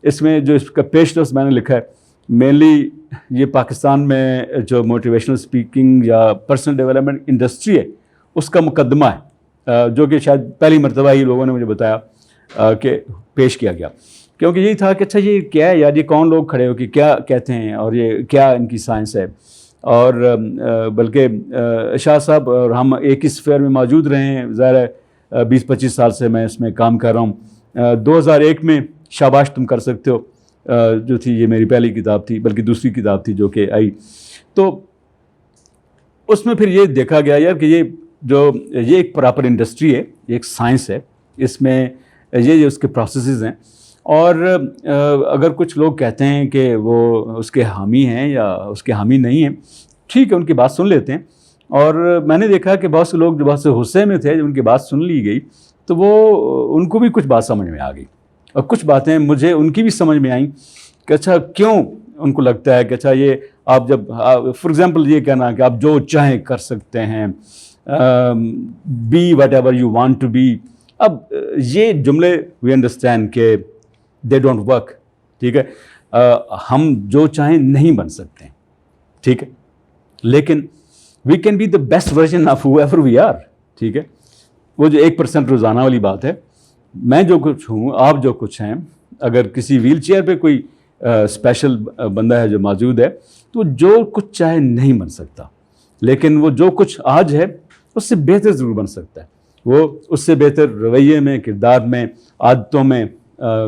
اس میں جو اس کا پیش رفت میں نے لکھا ہے مینلی یہ پاکستان میں جو موٹیویشنل اسپیکنگ یا پرسنل ڈیولپمنٹ انڈسٹری ہے اس کا مقدمہ ہے جو کہ شاید پہلی مرتبہ ہی لوگوں نے مجھے بتایا کہ پیش کیا گیا کیونکہ یہی تھا کہ اچھا یہ کیا ہے یار یہ کون لوگ کھڑے ہو کہ کیا کہتے ہیں اور یہ کیا ان کی سائنس ہے. اور بلکہ شاہ صاحب اور ہم ایک ہی اسفیئر میں موجود رہے ہیں ظاہر ہے 20-25 سال سے میں اس میں کام کر رہا ہوں. 2001 میں شاباش تم کر سکتے ہو جو تھی یہ میری پہلی کتاب تھی بلکہ دوسری کتاب تھی جو کہ آئی. تو اس میں پھر یہ دیکھا گیا یار کہ یہ ایک پراپر انڈسٹری ہے یہ ایک سائنس ہے اس میں یہ اس کے پروسیسز ہیں اور اگر کچھ لوگ کہتے ہیں کہ وہ اس کے حامی ہیں یا اس کے حامی نہیں ہیں ٹھیک ہے ان کی بات سن لیتے ہیں. اور میں نے دیکھا کہ بہت سے لوگ جو بہت سے غصے میں تھے جب ان کی بات سن لی گئی تو وہ ان کو بھی کچھ بات سمجھ میں آ گئی اور کچھ باتیں مجھے ان کی بھی سمجھ میں آئیں کہ اچھا کیوں ان کو لگتا ہے کہ اچھا یہ آپ جب فار ایگزامپل یہ کہنا کہ آپ جو چاہیں کر سکتے ہیں be whatever you want to be. اب یہ جملے وی انڈرسٹینڈ کہ دے ڈونٹ ورک ٹھیک ہے ہم جو چاہیں نہیں بن سکتے ٹھیک ہے لیکن we can be the best version of whoever we are ٹھیک ہے. وہ جو 1% روزانہ والی بات ہے میں جو کچھ ہوں آپ جو کچھ ہیں اگر کسی ویل چیئر پہ کوئی اسپیشل بندہ ہے جو موجود ہے تو جو کچھ چاہے نہیں بن سکتا لیکن وہ جو کچھ آج ہے اس سے بہتر ضرور بن سکتا ہے. وہ اس سے بہتر رویے میں کردار میں عادتوں میں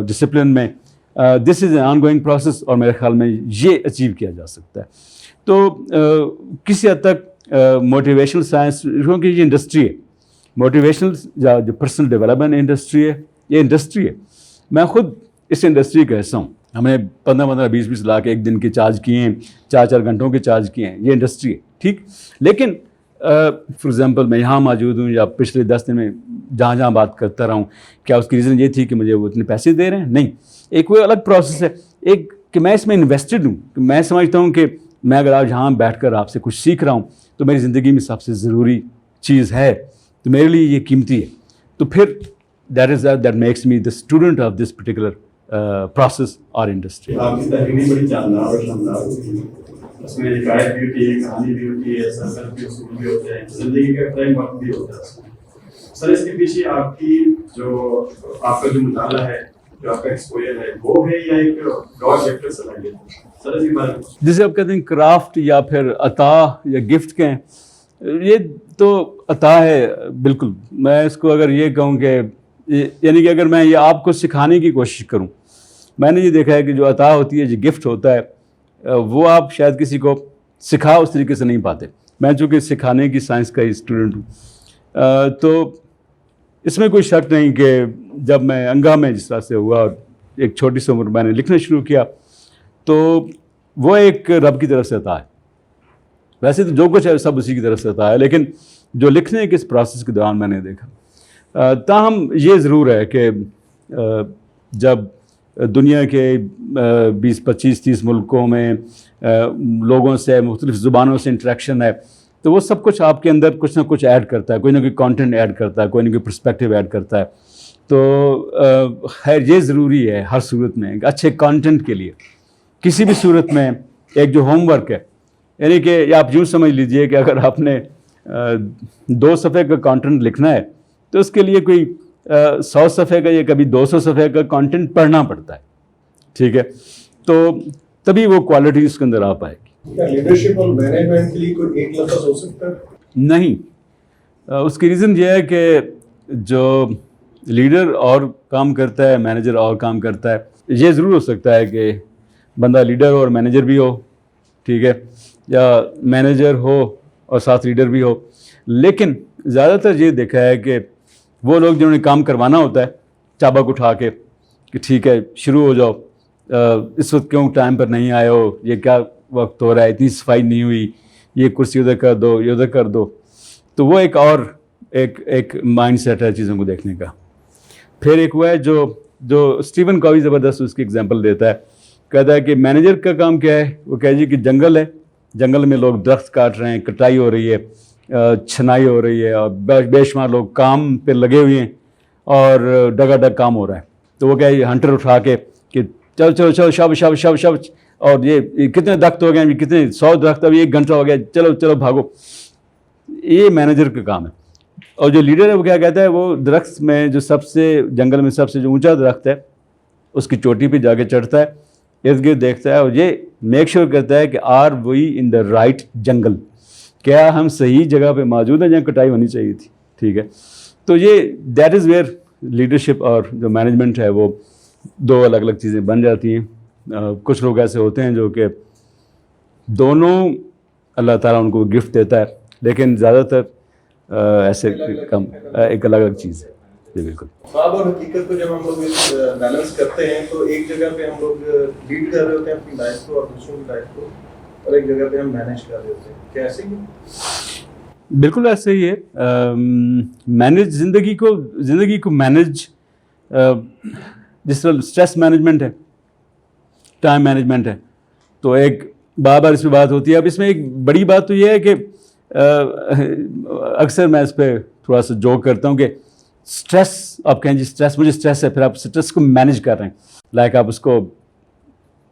ڈسپلن میں دس از اے آن گوئنگ پروسیس اور میرے خیال میں یہ اچیو کیا جا سکتا ہے. تو کسی حد تک موٹیویشنل سائنس کیونکہ یہ انڈسٹری ہے موٹیویشنل جو پرسنل ڈیولپمنٹ انڈسٹری ہے یہ انڈسٹری ہے. میں خود اس انڈسٹری کا حصہ ہوں. ہم نے 15-20 لاکھ ایک دن کے چارج کیے ہیں 4 گھنٹوں کے چارج کیے ہیں یہ انڈسٹری ہے ٹھیک. لیکن فار ایگزامپل میں یہاں موجود ہوں یا پچھلے 10 دن میں جہاں جہاں بات کرتا رہا ہوں، کیا اس کی ریزن یہ تھی کہ مجھے وہ اتنے پیسے دے رہے ہیں؟ نہیں، ایک وہ الگ پروسیس ہے، ایک کہ میں اس میں انویسٹڈ ہوں، کہ میں سمجھتا ہوں کہ میں اگر آج یہاں بیٹھ کر آپ سے کچھ سیکھ رہا ہوں تو میری زندگی میں سب سے ضروری چیز ہے، تو میرے لیے یہ قیمتی ہے، تو پھر that makes me the student of this particular process اور انڈسٹری. آپ کی تحریری بڑی جاندار اور شاندار ہوتی ہے، اس میں حکایت بھی ہوتی ہے، کہانی بھی ہوتی ہے، سفر بھی اصول بھی ہوتے ہیں، زندگی کا فریم ورک بھی ہوتا ہے. سر اس کے پیچھے آپ کی جو آپ کا جو مطالعہ ہے، جو آپ کا ایکسپوجر ہے، وہ ہے یا ایک گاڈ گفٹڈ صلاحیت ہے؟ سر اس کے بارے میں جسے آپ کہتے ہیں کرافٹ یا پھر عطا یا گفٹ کہیں، یہ تو عطا ہے بالکل. میں اس کو اگر یہ کہوں کہ یعنی کہ اگر میں یہ آپ کو سکھانے کی کوشش کروں، میں نے یہ دیکھا ہے کہ جو عطا ہوتی ہے، جو گفٹ ہوتا ہے، وہ آپ شاید کسی کو سکھا اس طریقے سے نہیں پاتے. میں چونکہ سکھانے کی سائنس کا ہی اسٹوڈنٹ ہوں، تو اس میں کوئی شک نہیں کہ جب میں انگا میں جس طرح سے ہوا اور ایک چھوٹی سی عمر میں نے لکھنا شروع کیا، تو وہ ایک رب کی طرف سے عطا ہے. ویسے تو جو کچھ ہے سب اسی کی طرف سے عطا ہے، لیکن جو لکھنے کے اس پروسیس کے دوران میں نے دیکھا، تاہم یہ ضرور ہے کہ جب دنیا کے 20 25 30 ملکوں میں لوگوں سے مختلف زبانوں سے انٹریکشن ہے، تو وہ سب کچھ آپ کے اندر کچھ نہ کچھ ایڈ کرتا ہے، کوئی نہ کوئی کانٹینٹ ایڈ کرتا ہے، کوئی نہ کوئی پرسپیکٹیو ایڈ کرتا ہے. تو خیر یہ ضروری ہے ہر صورت میں کہ اچھے کانٹینٹ کے لیے کسی بھی صورت میں ایک جو ہوم ورک ہے، یعنی کہ آپ یوں سمجھ لیجئے کہ اگر آپ نے 2 صفحے کا کانٹینٹ لکھنا ہے تو اس کے لیے کوئی 100 صفحے کا یا کبھی 200 صفحے کا کانٹینٹ پڑھنا پڑتا ہے. ٹھیک ہے، تو تبھی وہ کوالٹی اس کے اندر آ پائے گی. کیا لیڈرشپ اور مینجمنٹ کے لیے کوئی ایک لفظ ہو سکتا ہے؟ نہیں، اس کی ریزن یہ ہے کہ جو لیڈر اور کام کرتا ہے، مینیجر اور کام کرتا ہے. یہ ضرور ہو سکتا ہے کہ بندہ لیڈر اور مینیجر بھی ہو، ٹھیک ہے، یا مینیجر ہو اور ساتھ لیڈر بھی ہو، لیکن زیادہ تر یہ دیکھا ہے کہ وہ لوگ جنہوں نے کام کروانا ہوتا ہے چابک اٹھا کے کہ ٹھیک ہے شروع ہو جاؤ، اس وقت کیوں ٹائم پر نہیں آئے ہو، یہ کیا وقت ہو رہا ہے، اتنی صفائی نہیں ہوئی، یہ کرسی ادھر کر دو، یہ ادھر کر دو. تو وہ ایک مائنڈ سیٹ ہے چیزوں کو دیکھنے کا. پھر ایک وہ ہے جو اسٹیون کووی زبردست اس کی ایگزامپل دیتا ہے، کہتا ہے کہ مینیجر کا کام کیا ہے، وہ کہہ جی کہ جنگل ہے، جنگل میں لوگ درخت کاٹ رہے ہیں، کٹائی ہو رہی ہے، چھنائی ہو رہی ہے، اور بے شمار لوگ کام پہ لگے ہوئے ہیں اور ڈگا ڈگ کام ہو رہا ہے. تو وہ کہے ہنٹر اٹھا کے کہ چلو چلو چلو شب شب شب شب، اور یہ کتنے درخت ہو گئے ہیں، کتنے 100 درخت، ابھی 1 گھنٹہ ہو گیا، چلو چلو بھاگو. یہ مینیجر کا کام ہے. اور جو لیڈر ہے وہ کیا کہتا ہے، وہ درخت میں جو جنگل میں سب سے جو اونچا درخت ہے اس کی چوٹی پہ جا کے چڑھتا ہے، ارد گرد دیکھتا ہے اور یہ میک شیور کرتا ہے کہ are we in the right جنگل، کیا ہم صحیح جگہ پہ موجود ہیں جہاں کٹائی ہونی چاہیے تھی. ٹھیک ہے، تو یہ دیٹ از ویئر لیڈرشپ اور جو مینجمنٹ ہے وہ 2 الگ الگ چیزیں بن جاتی ہیں. کچھ لوگ ایسے ہوتے ہیں جو کہ دونوں اللہ تعالیٰ ان کو گفٹ دیتا ہے، لیکن زیادہ تر ایسے کم ایک الگ الگ چیز ہے. جی بالکل. خواب اور حقیقت کو جب ہم لوگ بیلنس کرتے ہیں تو ایک جگہ پہ ہم لوگ لیڈ کر رہے ہوتے ہیں اپنی لائف کو اور دوسروں کی لائف کو، اور ایک جگہ پہ ہم مینیج کر رہے ہوتے ہیں. کیا ایسے ہی؟ بالکل ایسے ہی ہے. زندگی کو مینیج جس طرح اسٹریس مینجمنٹ ہے، ٹائم مینجمنٹ ہے، تو ایک بار بار اس پہ بات ہوتی ہے. اب اس میں ایک بڑی بات تو یہ ہے کہ اکثر میں اس پہ تھوڑا سا جوک کرتا ہوں کہ اسٹریس، آپ کہیں جی اسٹریس، مجھے اسٹریس ہے، پھر آپ اسٹریس کو مینیج کر رہے ہیں، لائک آپ اس کو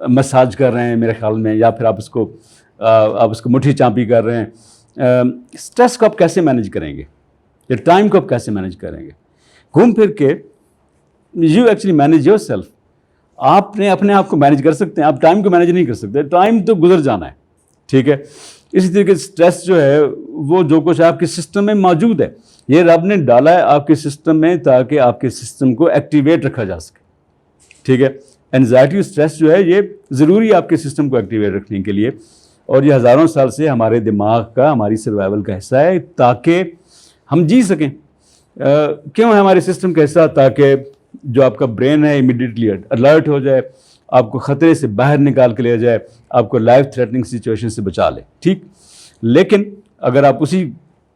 مساج کر رہے ہیں میرے خیال میں، یا پھر آپ اس کو مٹھی چانپی کر رہے ہیں. اسٹریس کو آپ کیسے مینیج کریں گے، یا ٹائم کو آپ کیسے مینیج کریں گے؟ گھوم پھر کے you actually manage your self. آپ نے اپنے آپ کو مینیج کر سکتے ہیں، آپ ٹائم کو مینیج نہیں کر سکتے. ٹائم تو گزر جانا ہے، ٹھیک ہے. اسی طریقے سے اسٹریس جو ہے وہ جو کچھ آپ کے سسٹم میں موجود ہے، یہ رب نے ڈالا ہے آپ کے سسٹم میں تاکہ آپ کے سسٹم کو ایکٹیویٹ رکھا جا سکے. ٹھیک ہے، اینزائٹی اور اسٹریس جو ہے یہ ضروری ہے آپ کے سسٹم کو ایکٹیویٹ رکھنے کے لیے، اور یہ ہزاروں سال سے ہمارے دماغ کا، ہماری سروائیول کا حصہ ہے تاکہ ہم جی سکیں. کیوں ہے ہمارے سسٹم کا حصہ؟ تاکہ جو آپ کا برین ہے امیڈیٹلی الرٹ ہو جائے، آپ کو خطرے سے باہر نکال کے لے جائے، آپ کو لائف تھریٹنگ سچویشن سے بچا لے. ٹھیک، لیکن اگر آپ اسی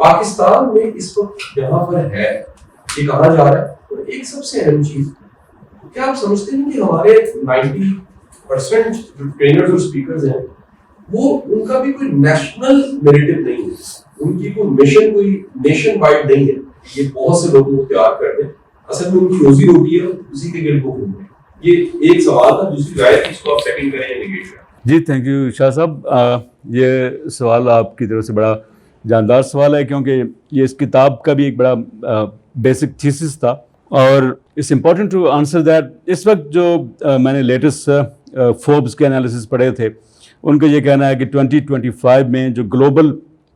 پاکستان میں اس وقت جہاں پر ہے یہ کہا جا رہا ہے. اور ایک سب سے اہم چیز, کیا آپ سمجھتے ہیں کہ ہمارے 90% جو ٹرینرز اور اسپیکرز ہیں وہ ان کا بھی کوئی نیشنل نیریٹو نہیں ہے, ان کی کوئی مشن کوئی نیشن وائڈ نہیں ہے, یہ بہت سے لوگ اختیار کرتے ہیں, اصل میں ان کی روزی روٹی ہے اسی کے گرد وہ گھومتے ہیں. یہ ایک سوال تھا. دوسری رائے اس کو آپ سیکنڈ کریں یا نگیٹ کریں. جی تھینک یو شاہ صاحب. یہ سوال آپ کی طرف سے بڑا جاندار سوال ہے, کیونکہ یہ اس کتاب کا بھی ایک بڑا بیسک تھیسس تھا, اور it's important to answer that. اس وقت جو میں نے لیٹسٹ فوربس کے انالیسس پڑھے تھے, ان کا یہ کہنا ہے کہ 2025 میں جو گلوبل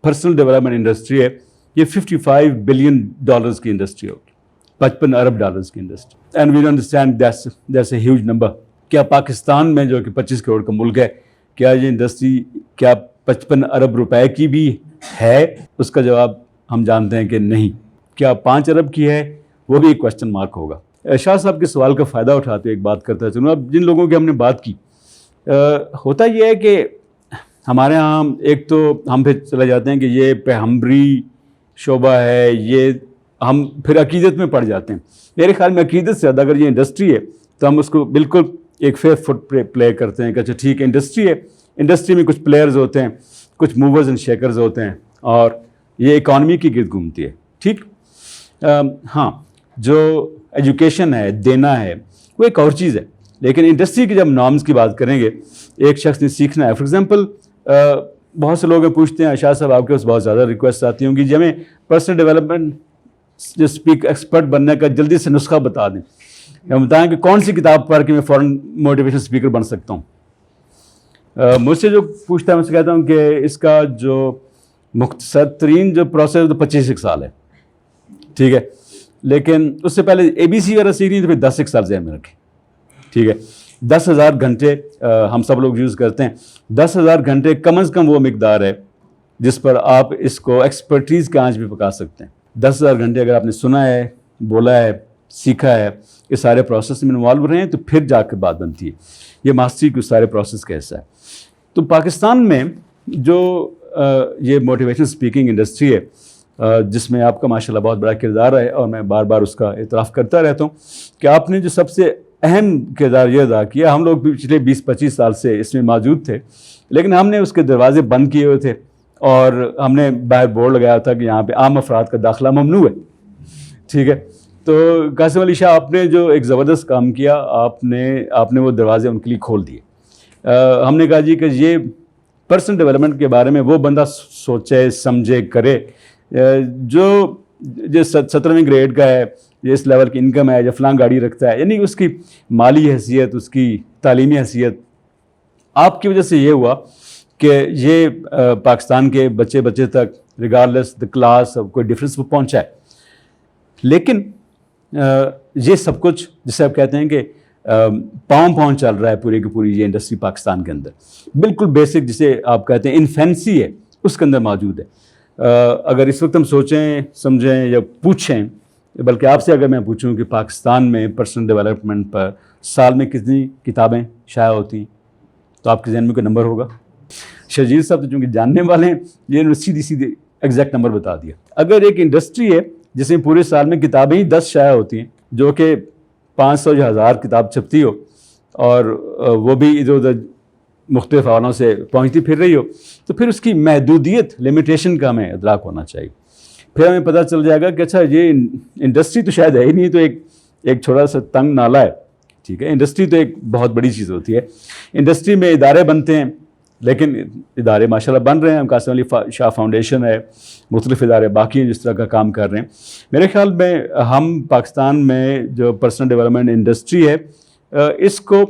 پرسنل ڈیولپمنٹ انڈسٹری ہے یہ $55 بلین کی انڈسٹری ہوگی, 55 ارب ڈالرز کی industry. And we understand that's a huge number. کیا پاکستان میں جو کہ 25 کروڑ کا ملک ہے, کیا یہ انڈسٹری کیا 55 ارب روپے کی بھی ہے؟ اس کا جواب ہم جانتے ہیں کہ نہیں. کیا 5 ارب کی ہے؟ وہ بھی ایک کوشچن مارک ہوگا. شاہ صاحب کے سوال کا فائدہ اٹھاتے ہوئے ایک بات کرتا چلوں. اب جن لوگوں کی ہم نے بات کی, ہوتا یہ ہے کہ ہمارے ہاں ایک تو ہم پھر چلے جاتے ہیں کہ یہ پیغمبری شعبہ ہے, یہ ہم پھر عقیدت میں پڑ جاتے ہیں. میرے خیال میں عقیدت سے زیادہ اگر یہ انڈسٹری ہے تو ہم اس کو بالکل ایک فیئر فٹ پلے کرتے ہیں کہ اچھا ٹھیک ہے انڈسٹری ہے, انڈسٹری میں کچھ پلیئرز ہوتے ہیں, کچھ موورز اینڈ شیکرز ہوتے ہیں, اور یہ اکانومی کی گرد گھومتی ہے. ٹھیک, ہاں جو ایجوکیشن ہے, دینا ہے, وہ ایک اور چیز ہے. لیکن انڈسٹری کی جب نارمز کی بات کریں گے, ایک شخص نے سیکھنا ہے. فار ایگزامپل بہت سے لوگ پوچھتے ہیں شاہ صاحب آپ کے پاس بہت زیادہ ریکویسٹ آتی ہوں گی جی ہمیں پرسنل ڈیولپمنٹ جو ایکسپرٹ بننے کا جلدی سے نسخہ بتا دیں, ہم بتائیں کہ کون سی کتاب پڑھ کے میں فوراً موٹیویشن اسپیکر بن سکتا ہوں. مجھ سے جو پوچھتا ہے میں سے کہتا ہوں کہ اس کا جو مختصر ترین جو پروسیس ہے تو 25 سال ہے. ٹھیک ہے, لیکن اس سے پہلے ABC وغیرہ سیکھنی تو پھر 10 سال ذہن میں رکھیں. ٹھیک ہے, 10,000 گھنٹے ہم سب لوگ یوز کرتے ہیں. 10,000 گھنٹے کم از کم وہ مقدار ہے جس پر آپ اس کو ایکسپرٹیز کے آنچ بھی پکا سکتے ہیں. 10,000 گھنٹے اگر آپ نے سنا ہے, بولا ہے, سیکھا ہے, یہ سارے پروسیس میں انوالو رہے ہیں, تو پھر جا کے بات بنتی ہے یہ ماسٹری کے سارے پروسیس کا حصہ ہے. تو پاکستان میں جو یہ موٹیویشن اسپیکنگ انڈسٹری ہے جس میں آپ کا ماشاءاللہ بہت بڑا کردار ہے, اور میں بار بار اس کا اعتراف کرتا رہتا ہوں کہ آپ نے جو سب سے اہم کردار یہ ادا کیا. ہم لوگ پچھلے 20-25 سال سے اس میں موجود تھے, لیکن ہم نے اس کے دروازے بند کیے ہوئے تھے, اور ہم نے باہر بورڈ لگایا تھا کہ یہاں پہ عام افراد کا داخلہ ممنوع ہے. ٹھیک ہے, تو قاسم علی شاہ آپ نے جو ایک زبردست کام کیا, آپ نے وہ دروازے ان کے لیے کھول دیے. ہم نے کہا جی کہ یہ پرسنل ڈیولپمنٹ کے بارے میں وہ بندہ سوچے سمجھے کرے جو 17ویں گریڈ کا ہے, اس لیول کی انکم ہے, یا فلاں گاڑی رکھتا ہے, یعنی اس کی مالی حیثیت, اس کی تعلیمی حیثیت. آپ کی وجہ سے یہ ہوا کہ یہ پاکستان کے بچے تک ریگارڈلیس دا کلاس کوئی ڈفرینس وہ پہنچا ہے. لیکن یہ سب کچھ جسے آپ کہتے ہیں کہ پاؤں چل رہا ہے پوری کی پوری یہ انڈسٹری پاکستان کے اندر, بالکل بیسک جسے آپ کہتے ہیں انفینسی ہے, اس کے اندر موجود ہے. اگر اس وقت ہم سوچیں سمجھیں یا پوچھیں, بلکہ آپ سے اگر میں پوچھوں کہ پاکستان میں پرسنل ڈیولپمنٹ پر سال میں کتنی کتابیں شائع ہوتی ہیں, تو آپ کے ذہن میں کوئی نمبر ہوگا. شرجیل صاحب تو چونکہ جاننے والے ہیں, یہ سیدھی ایگزیکٹ نمبر بتا دیا. اگر ایک انڈسٹری ہے جس میں پورے سال میں کتابیں ہی 10 شائع ہوتی ہیں, جو کہ 500 یا 1000 کتاب چھپتی ہو, اور وہ بھی ادھر ادھر مختلف حوالوں سے پہنچتی پھر رہی ہو, تو پھر اس کی محدودیت لمیٹیشن کا ہمیں ادراک ہونا چاہیے. پھر ہمیں پتہ چل جائے گا کہ اچھا یہ انڈسٹری تو شاید ہے ہی نہیں, تو ایک چھوٹا سا تنگ نالا ہے. ٹھیک ہے, انڈسٹری تو ایک بہت بڑی چیز ہوتی ہے. انڈسٹری میں ادارے بنتے ہیں, لیکن ادارے ماشاءاللہ بن رہے ہیں. قاسم علی شاہ فاؤنڈیشن ہے, مختلف ادارے باقی ہیں جس طرح کا کام کر رہے ہیں. میرے خیال میں ہم پاکستان میں جو پرسنل ڈیولپمنٹ انڈسٹری ہے, اس کو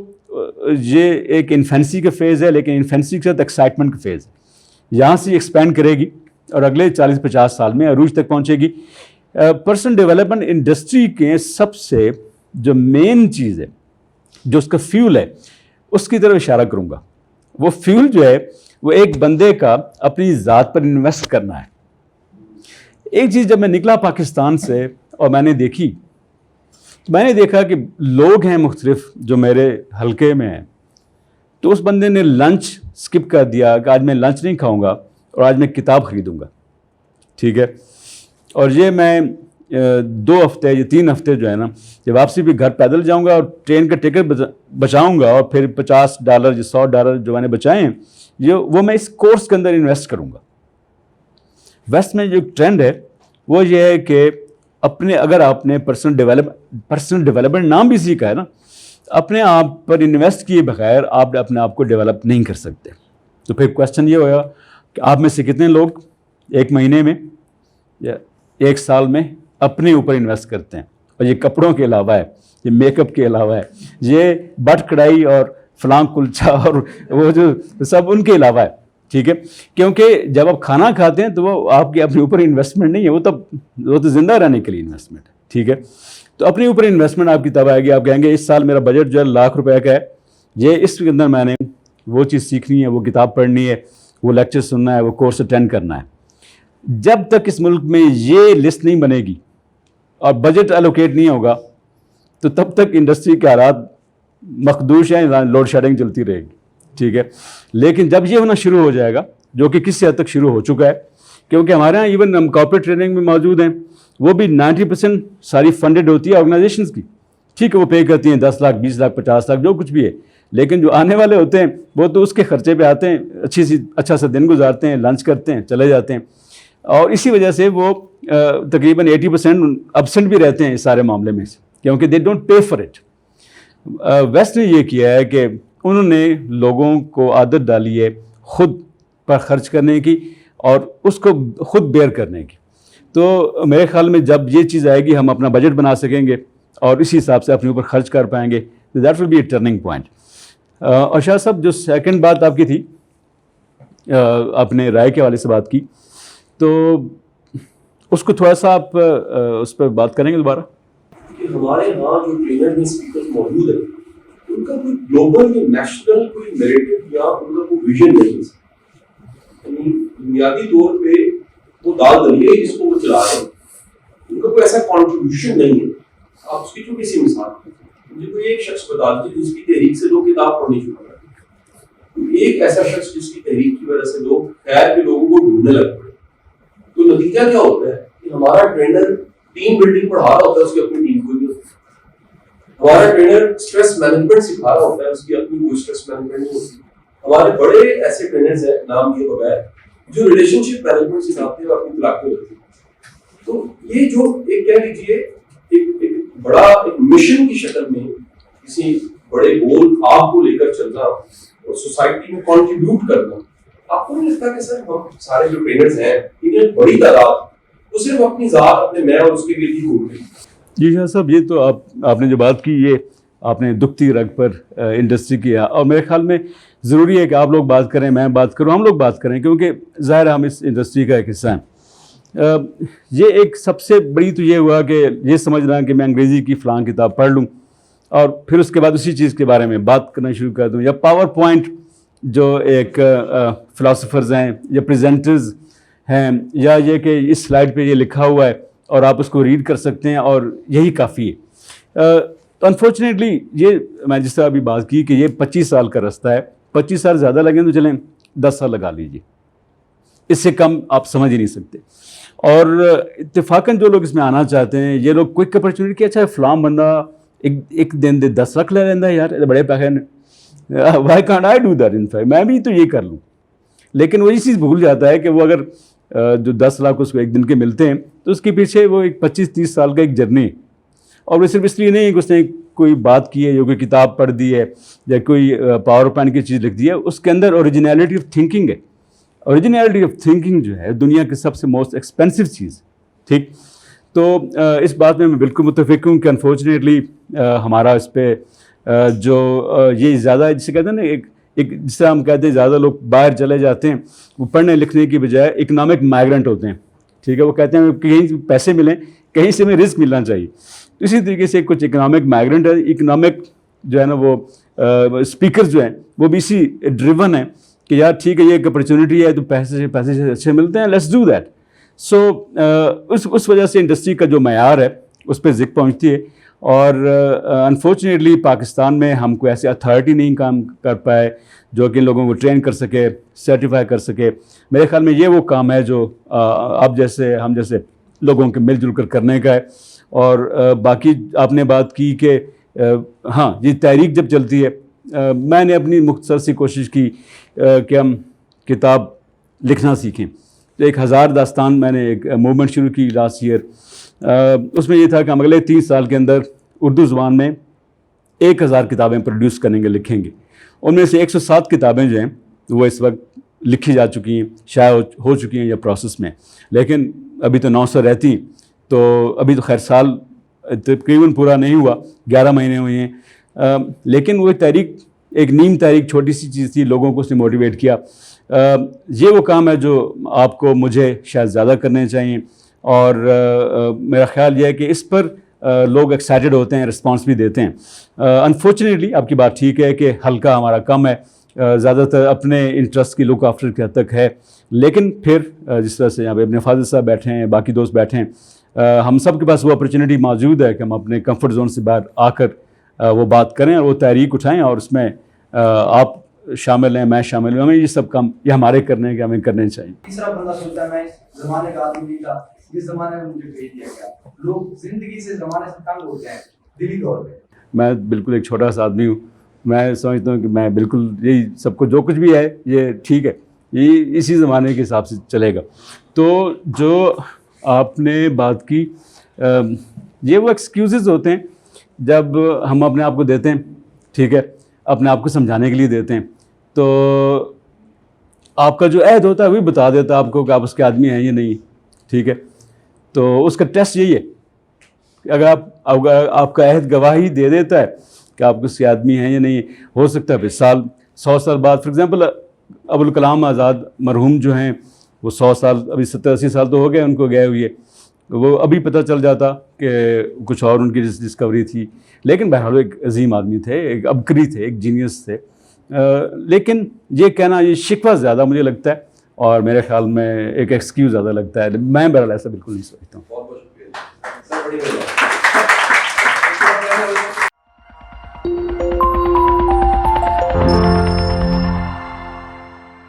یہ ایک انفینسی کا فیز ہے, لیکن انفینسی کے ساتھ ایکسائٹمنٹ کا فیز ہے. یہاں سے ایکسپینڈ کرے گی اور اگلے 40-50 سال میں عروج تک پہنچے گی. پرسنل ڈیولپمنٹ انڈسٹری کے سب سے جو مین چیز ہے, جو اس کا فیول ہے, اس کی طرف اشارہ کروں گا. وہ فیول جو ہے وہ ایک بندے کا اپنی ذات پر انویسٹ کرنا ہے. ایک چیز جب میں نکلا پاکستان سے اور میں نے دیکھی, تو میں نے دیکھا کہ لوگ ہیں مختلف جو میرے حلقے میں ہیں, تو اس بندے نے لنچ سکپ کر دیا کہ آج میں لنچ نہیں کھاؤں گا اور آج میں کتاب خریدوں گا. ٹھیک ہے. اور یہ میں 2 ہفتے یا 3 ہفتے جو ہے نا، جب واپسی بھی گھر پیدل جاؤں گا اور ٹرین کا ٹکٹ بچاؤں گا، اور پھر $50 یا $100 جو میں نے بچائے ہیں وہ میں اس کورس کے اندر انویسٹ کروں گا. ویسٹ میں جو ٹرینڈ ہے وہ یہ ہے کہ اگر آپ نے پرسنل ڈیولپمنٹ نام بھی سیکھا ہے نا، اپنے آپ پر انویسٹ کیے بغیر آپ اپنے آپ کو ڈیولپ نہیں کر سکتے. تو پھر کویسچن یہ ہوگا کہ آپ میں سے کتنے لوگ 1 مہینے میں یا 1 سال میں اپنے اوپر انویسٹ کرتے ہیں. اور یہ کپڑوں کے علاوہ ہے، یہ میک اپ کے علاوہ ہے، یہ بٹ کڑھائی اور فلاں کلچا اور وہ جو سب ان کے علاوہ ہے. ٹھیک ہے، کیونکہ جب آپ کھانا کھاتے ہیں تو وہ آپ کے اپنے اوپر انویسٹمنٹ نہیں ہے، وہ تو زندہ رہنے کے لیے انویسٹمنٹ ہے. ٹھیک ہے، تو اپنے اوپر انویسٹمنٹ آپ کی تب آئے گی. آپ کہیں گے اس سال میرا بجٹ جو ہے ₹1,00,000 کا ہے، یہ اس کے اندر میں نے وہ چیز سیکھنی ہے، وہ کتاب پڑھنی ہے، وہ لیکچر سننا ہے، وہ کورس اٹینڈ کرنا ہے. جب تک اس ملک میں یہ لسٹ نہیں بنے گی اور بجٹ الوکیٹ نہیں ہوگا تو تب تک انڈسٹری کے حالات مخدوش ہیں، لوڈ شیڈنگ چلتی رہے گی. ٹھیک ہے، لیکن جب یہ ہونا شروع ہو جائے گا، جو کہ کسی حد تک شروع ہو چکا ہے، کیونکہ ہمارے یہاں ایون ہم کارپوریٹ ٹریننگ میں موجود ہیں، وہ بھی 90% ساری فنڈڈ ہوتی ہے آرگنائزیشنز کی. ٹھیک ہے، وہ پے کرتی ہیں 10 لاکھ 20 لاکھ 50 لاکھ جو کچھ بھی ہے، لیکن جو آنے والے ہوتے ہیں وہ تو اس کے خرچے پہ آتے ہیں، اچھا سا دن گزارتے ہیں، لنچ کرتے ہیں، چلے جاتے ہیں. اور اسی وجہ سے وہ تقریباً 80% ابسنٹ بھی رہتے ہیں اس سارے معاملے میں سے، کیونکہ they don't pay for it. West نے یہ کیا ہے کہ انہوں نے لوگوں کو عادت ڈالی ہے خود پر خرچ کرنے کی اور اس کو خود بیئر کرنے کی. تو میرے خیال میں جب یہ چیز آئے گی، ہم اپنا بجٹ بنا سکیں گے اور اسی حساب سے اپنے اوپر خرچ کر پائیں گے. That will be a turning point. اور شاہ صاحب جو سیکنڈ بات آپ کی تھی، آپ نے رائے کے حوالے سے بات کی، تو اس کو تھوڑا سا آپ اس پہ بات کریں گے دوبارہ. کہ ہمارے یہاں جو ٹرینر میں اسپیکر موجود ہیں، ان کا کوئی گلوبل یا نیشنل کوئی نیریٹو یا ان کا کوئی ویژن نہیں ہے. یعنی بنیادی طور پہ وہ دال دلیے جس کو وہ چلا رہے ہیں، ان کا کوئی ایسا کانٹریبیوشن نہیں ہے. آپ اس کی چھوٹی سی مثال مجھے کوئی ایک شخص بتا دیجیے جس کی تحریک سے لوگ کتاب پڑھنی شروع کر دیں. ایک ایسا شخص جس کی تحریک کی وجہ سے لوگ خیر کے لوگوں کو ڈھونڈنے لگ پڑے. تو نتیجہ کیا ہوتا ہے کہ ہمارا ٹرینر ٹیم بلڈنگ پڑھا رہا ہوتا ہے، اس کی اپنی ٹیم کو نہیں ہوتی. ہمارا ٹرینر اسٹریس مینجمنٹ سکھا رہا ہوتا ہے، اس کی اپنی کوئی اسٹریس مینجمنٹ نہیں ہوتی. ہمارے بڑے ایسے ٹرینرز ہیں نام لیے بغیر جو ریلیشن شپ مینجمنٹ سکھاتے ہیں اور اپنی طلاقیں ہوتی ہیں. تو یہ جو ایک کہہ لیجیے ایک بڑا ایک مشن کی شکل میں کسی بڑے گول خواب کو لے کر چلنا اور سوسائٹی میں کنٹریبیوٹ کرنا، آپ کو نہیں لگتا کہ سر ہم سارے جو ٹرینرز ہیں انہیں بڑی تعداد وہ صرف اپنی ذات اپنے میں اور اس کے لیے ہی گھوم رہی؟ جی شاہ صاحب، یہ تو آپ نے جو بات کی یہ آپ نے دکھتی رگ پر انڈسٹری کیا، اور میرے خیال میں ضروری ہے کہ آپ لوگ بات کریں، میں بات کروں، ہم لوگ بات کریں، کیونکہ ظاہر ہم اس انڈسٹری کا ایک حصہ ہیں. یہ ایک سب سے بڑی تو یہ ہوا کہ یہ سمجھنا کہ میں انگریزی کی فلاں کتاب پڑھ لوں اور پھر اس کے بعد اسی چیز کے بارے میں بات کرنا شروع کر دوں، یا پاور پوائنٹ جو ایک فلاسفرز ہیں یا پریزنٹرز ہیں، یا یہ کہ اس سلائڈ پہ یہ لکھا ہوا ہے اور آپ اس کو ریڈ کر سکتے ہیں اور یہی کافی ہے. انفارچونیٹلی یہ میں جس طرح ابھی بات کی کہ یہ 25 سال کا رستہ ہے. 25 سال زیادہ لگیں تو چلیں 10 سال لگا لیجیے، اس سے کم آپ سمجھ ہی نہیں سکتے. اور اتفاقاً جو لوگ اس میں آنا چاہتے ہیں یہ لوگ کوئک اپرچونیٹی کہ اچھا فلاں بندہ ایک دن دے 10 لاکھ لے لینا ہے، یار بڑے پیسے نے، why can't I do that, in fact میں بھی تو یہ کر لوں. لیکن وہی چیز بھول جاتا ہے کہ وہ اگر جو 10 لاکھ اس کو ایک دن کے ملتے ہیں تو اس کے پیچھے وہ ایک 25-30 سال کا ایک جرنی ہے. اور وہ صرف اس لیے نہیں کہ اس نے کوئی بات کی ہے یا کوئی کتاب پڑھ دی ہے یا کوئی پاور پوائنٹ کی چیز لکھ دی ہے، اس کے اندر اوریجنیلٹی آف تھنکنگ ہے. اوریجنیلٹی آف تھنکنگ جو ہے دنیا کی سب سے موسٹ ایکسپینسو چیز. ٹھیک، تو اس بات میں بالکل متفق ہوں کہ انفارچونیٹلی ہمارا اس پہ جو یہ زیادہ جسے کہتے ہیں نا ایک جس طرح ہم کہتے ہیں زیادہ لوگ باہر چلے جاتے ہیں، وہ پڑھنے لکھنے کی بجائے اکنامک مائیگرنٹ ہوتے ہیں. ٹھیک ہے، وہ کہتے ہیں کہیں سے پیسے ملیں، کہیں سے ہمیں رزق ملنا چاہیے. اسی طریقے سے کچھ اکنامک مائیگرنٹ ہے. اکنامک جو ہے نا وہ اسپیکر جو ہیں وہ بھی اسی ڈریون ہیں کہ یار ٹھیک ہے یہ ایک اپرچونیٹی ہے تو پیسے اچھے ملتے ہیں، لیٹس ڈو دیٹ. سو اس وجہ سے انڈسٹری کا جو معیار ہے اس پہ ذکر پہنچتی ہے. اور انفارچونیٹلی پاکستان میں ہم کوئی ایسی اتھارٹی نہیں کام کر پائے جو کہ ان لوگوں کو ٹرین کر سکے, سرٹیفائی کر سکے. میرے خیال میں یہ وہ کام ہے جو آپ جیسے ہم جیسے لوگوں کے مل جل کر کرنے کا ہے. اور باقی آپ نے بات کی کہ ہاں یہ تحریک جب چلتی ہے, میں نے اپنی مختصر سی کوشش کی کہ ہم کتاب لکھنا سیکھیں. تو 1000 داستان میں نے ایک موومنٹ شروع کی لاسٹ ایئر. اس میں یہ تھا کہ ہم اگلے 30 سال کے اندر اردو زبان میں 1000 کتابیں پروڈیوس کریں گے, لکھیں گے. ان میں سے 107 کتابیں جو ہیں وہ اس وقت لکھی جا چکی ہیں, شائع ہو چکی ہیں یا پروسیس میں, لیکن ابھی تو 900 رہتی ہیں. تو ابھی تو خیر سال تقریباً پورا نہیں ہوا, 11 مہینے ہوئے ہیں. لیکن وہ تحریک ایک نیم تحریک چھوٹی سی چیز تھی, لوگوں کو اس نے موٹیویٹ کیا. یہ وہ کام ہے جو آپ کو مجھے شاید زیادہ کرنے چاہیے. اور میرا خیال یہ ہے کہ اس پر لوگ ایکسائٹڈ ہوتے ہیں, رسپانس بھی دیتے ہیں. انفارچونیٹلی آپ کی بات ٹھیک ہے کہ ہلکا ہمارا کم ہے, زیادہ تر اپنے انٹرسٹ کی لک آفٹر کی حد تک ہے. لیکن پھر جس طرح سے یہاں پہ ابن فاضل صاحب بیٹھے ہیں, باقی دوست بیٹھے ہیں, ہم سب کے پاس وہ اپرچونیٹی موجود ہے کہ ہم اپنے کمفرٹ زون سے باہر آ کر وہ بات کریں اور وہ تحریک اٹھائیں. اور اس میں آپ شامل ہیں, میں شامل ہوں. ہمیں یہ سب کام یہ ہمارے کرنے ہیں کہ ہمیں کرنے چاہیے. تیسرا بندہ سوچتا ہے میں اس زمانے کا آدمی نہیں تھا, اس زمانے میں مجھے بھیج دیا گیا. لوگ زندگی سے زمانے سے تنگ ہوتے ہیں دلی طور پہ. میں بالکل ایک چھوٹا سا آدمی ہوں. میں سمجھتا ہوں کہ میں بالکل یہی سب کو جو کچھ بھی ہے یہ ٹھیک ہے, یہ اسی زمانے کے حساب سے چلے گا. تو جو آپ نے بات کی, یہ وہ ایکسکیوزز ہوتے ہیں جب ہم اپنے آپ کو دیتے ہیں, ٹھیک ہے, اپنے آپ کو سمجھانے کے لیے دیتے ہیں. تو آپ کا جو عہد ہوتا ہے وہی بتا دیتا ہے آپ کو کہ آپ اس کے آدمی ہیں یا نہیں, ٹھیک ہے. تو اس کا ٹیسٹ یہی ہے کہ اگر آپ کا عہد گواہی دے دیتا ہے کہ آپ اس کے آدمی ہیں یا نہیں, ہو سکتا ہے پھر 100 سال بعد, فار ایگزامپل ابوالکلام آزاد مرحوم جو ہیں وہ 100 سال, ابھی 70-80 سال تو ہو گئے ان کو گئے ہوئے, وہ ابھی پتہ چل جاتا کہ کچھ اور ان کی ڈسکوری تھی. لیکن بہرحال ایک عظیم آدمی تھے, ایک عبقری تھے, ایک جینیس تھے. لیکن یہ کہنا یہ شکوہ زیادہ مجھے لگتا ہے, اور میرے خیال میں ایک ایکسکیوز زیادہ لگتا ہے. میں بہرحال ایسا بالکل نہیں سمجھتا ہوں. بہت بہت شکریہ.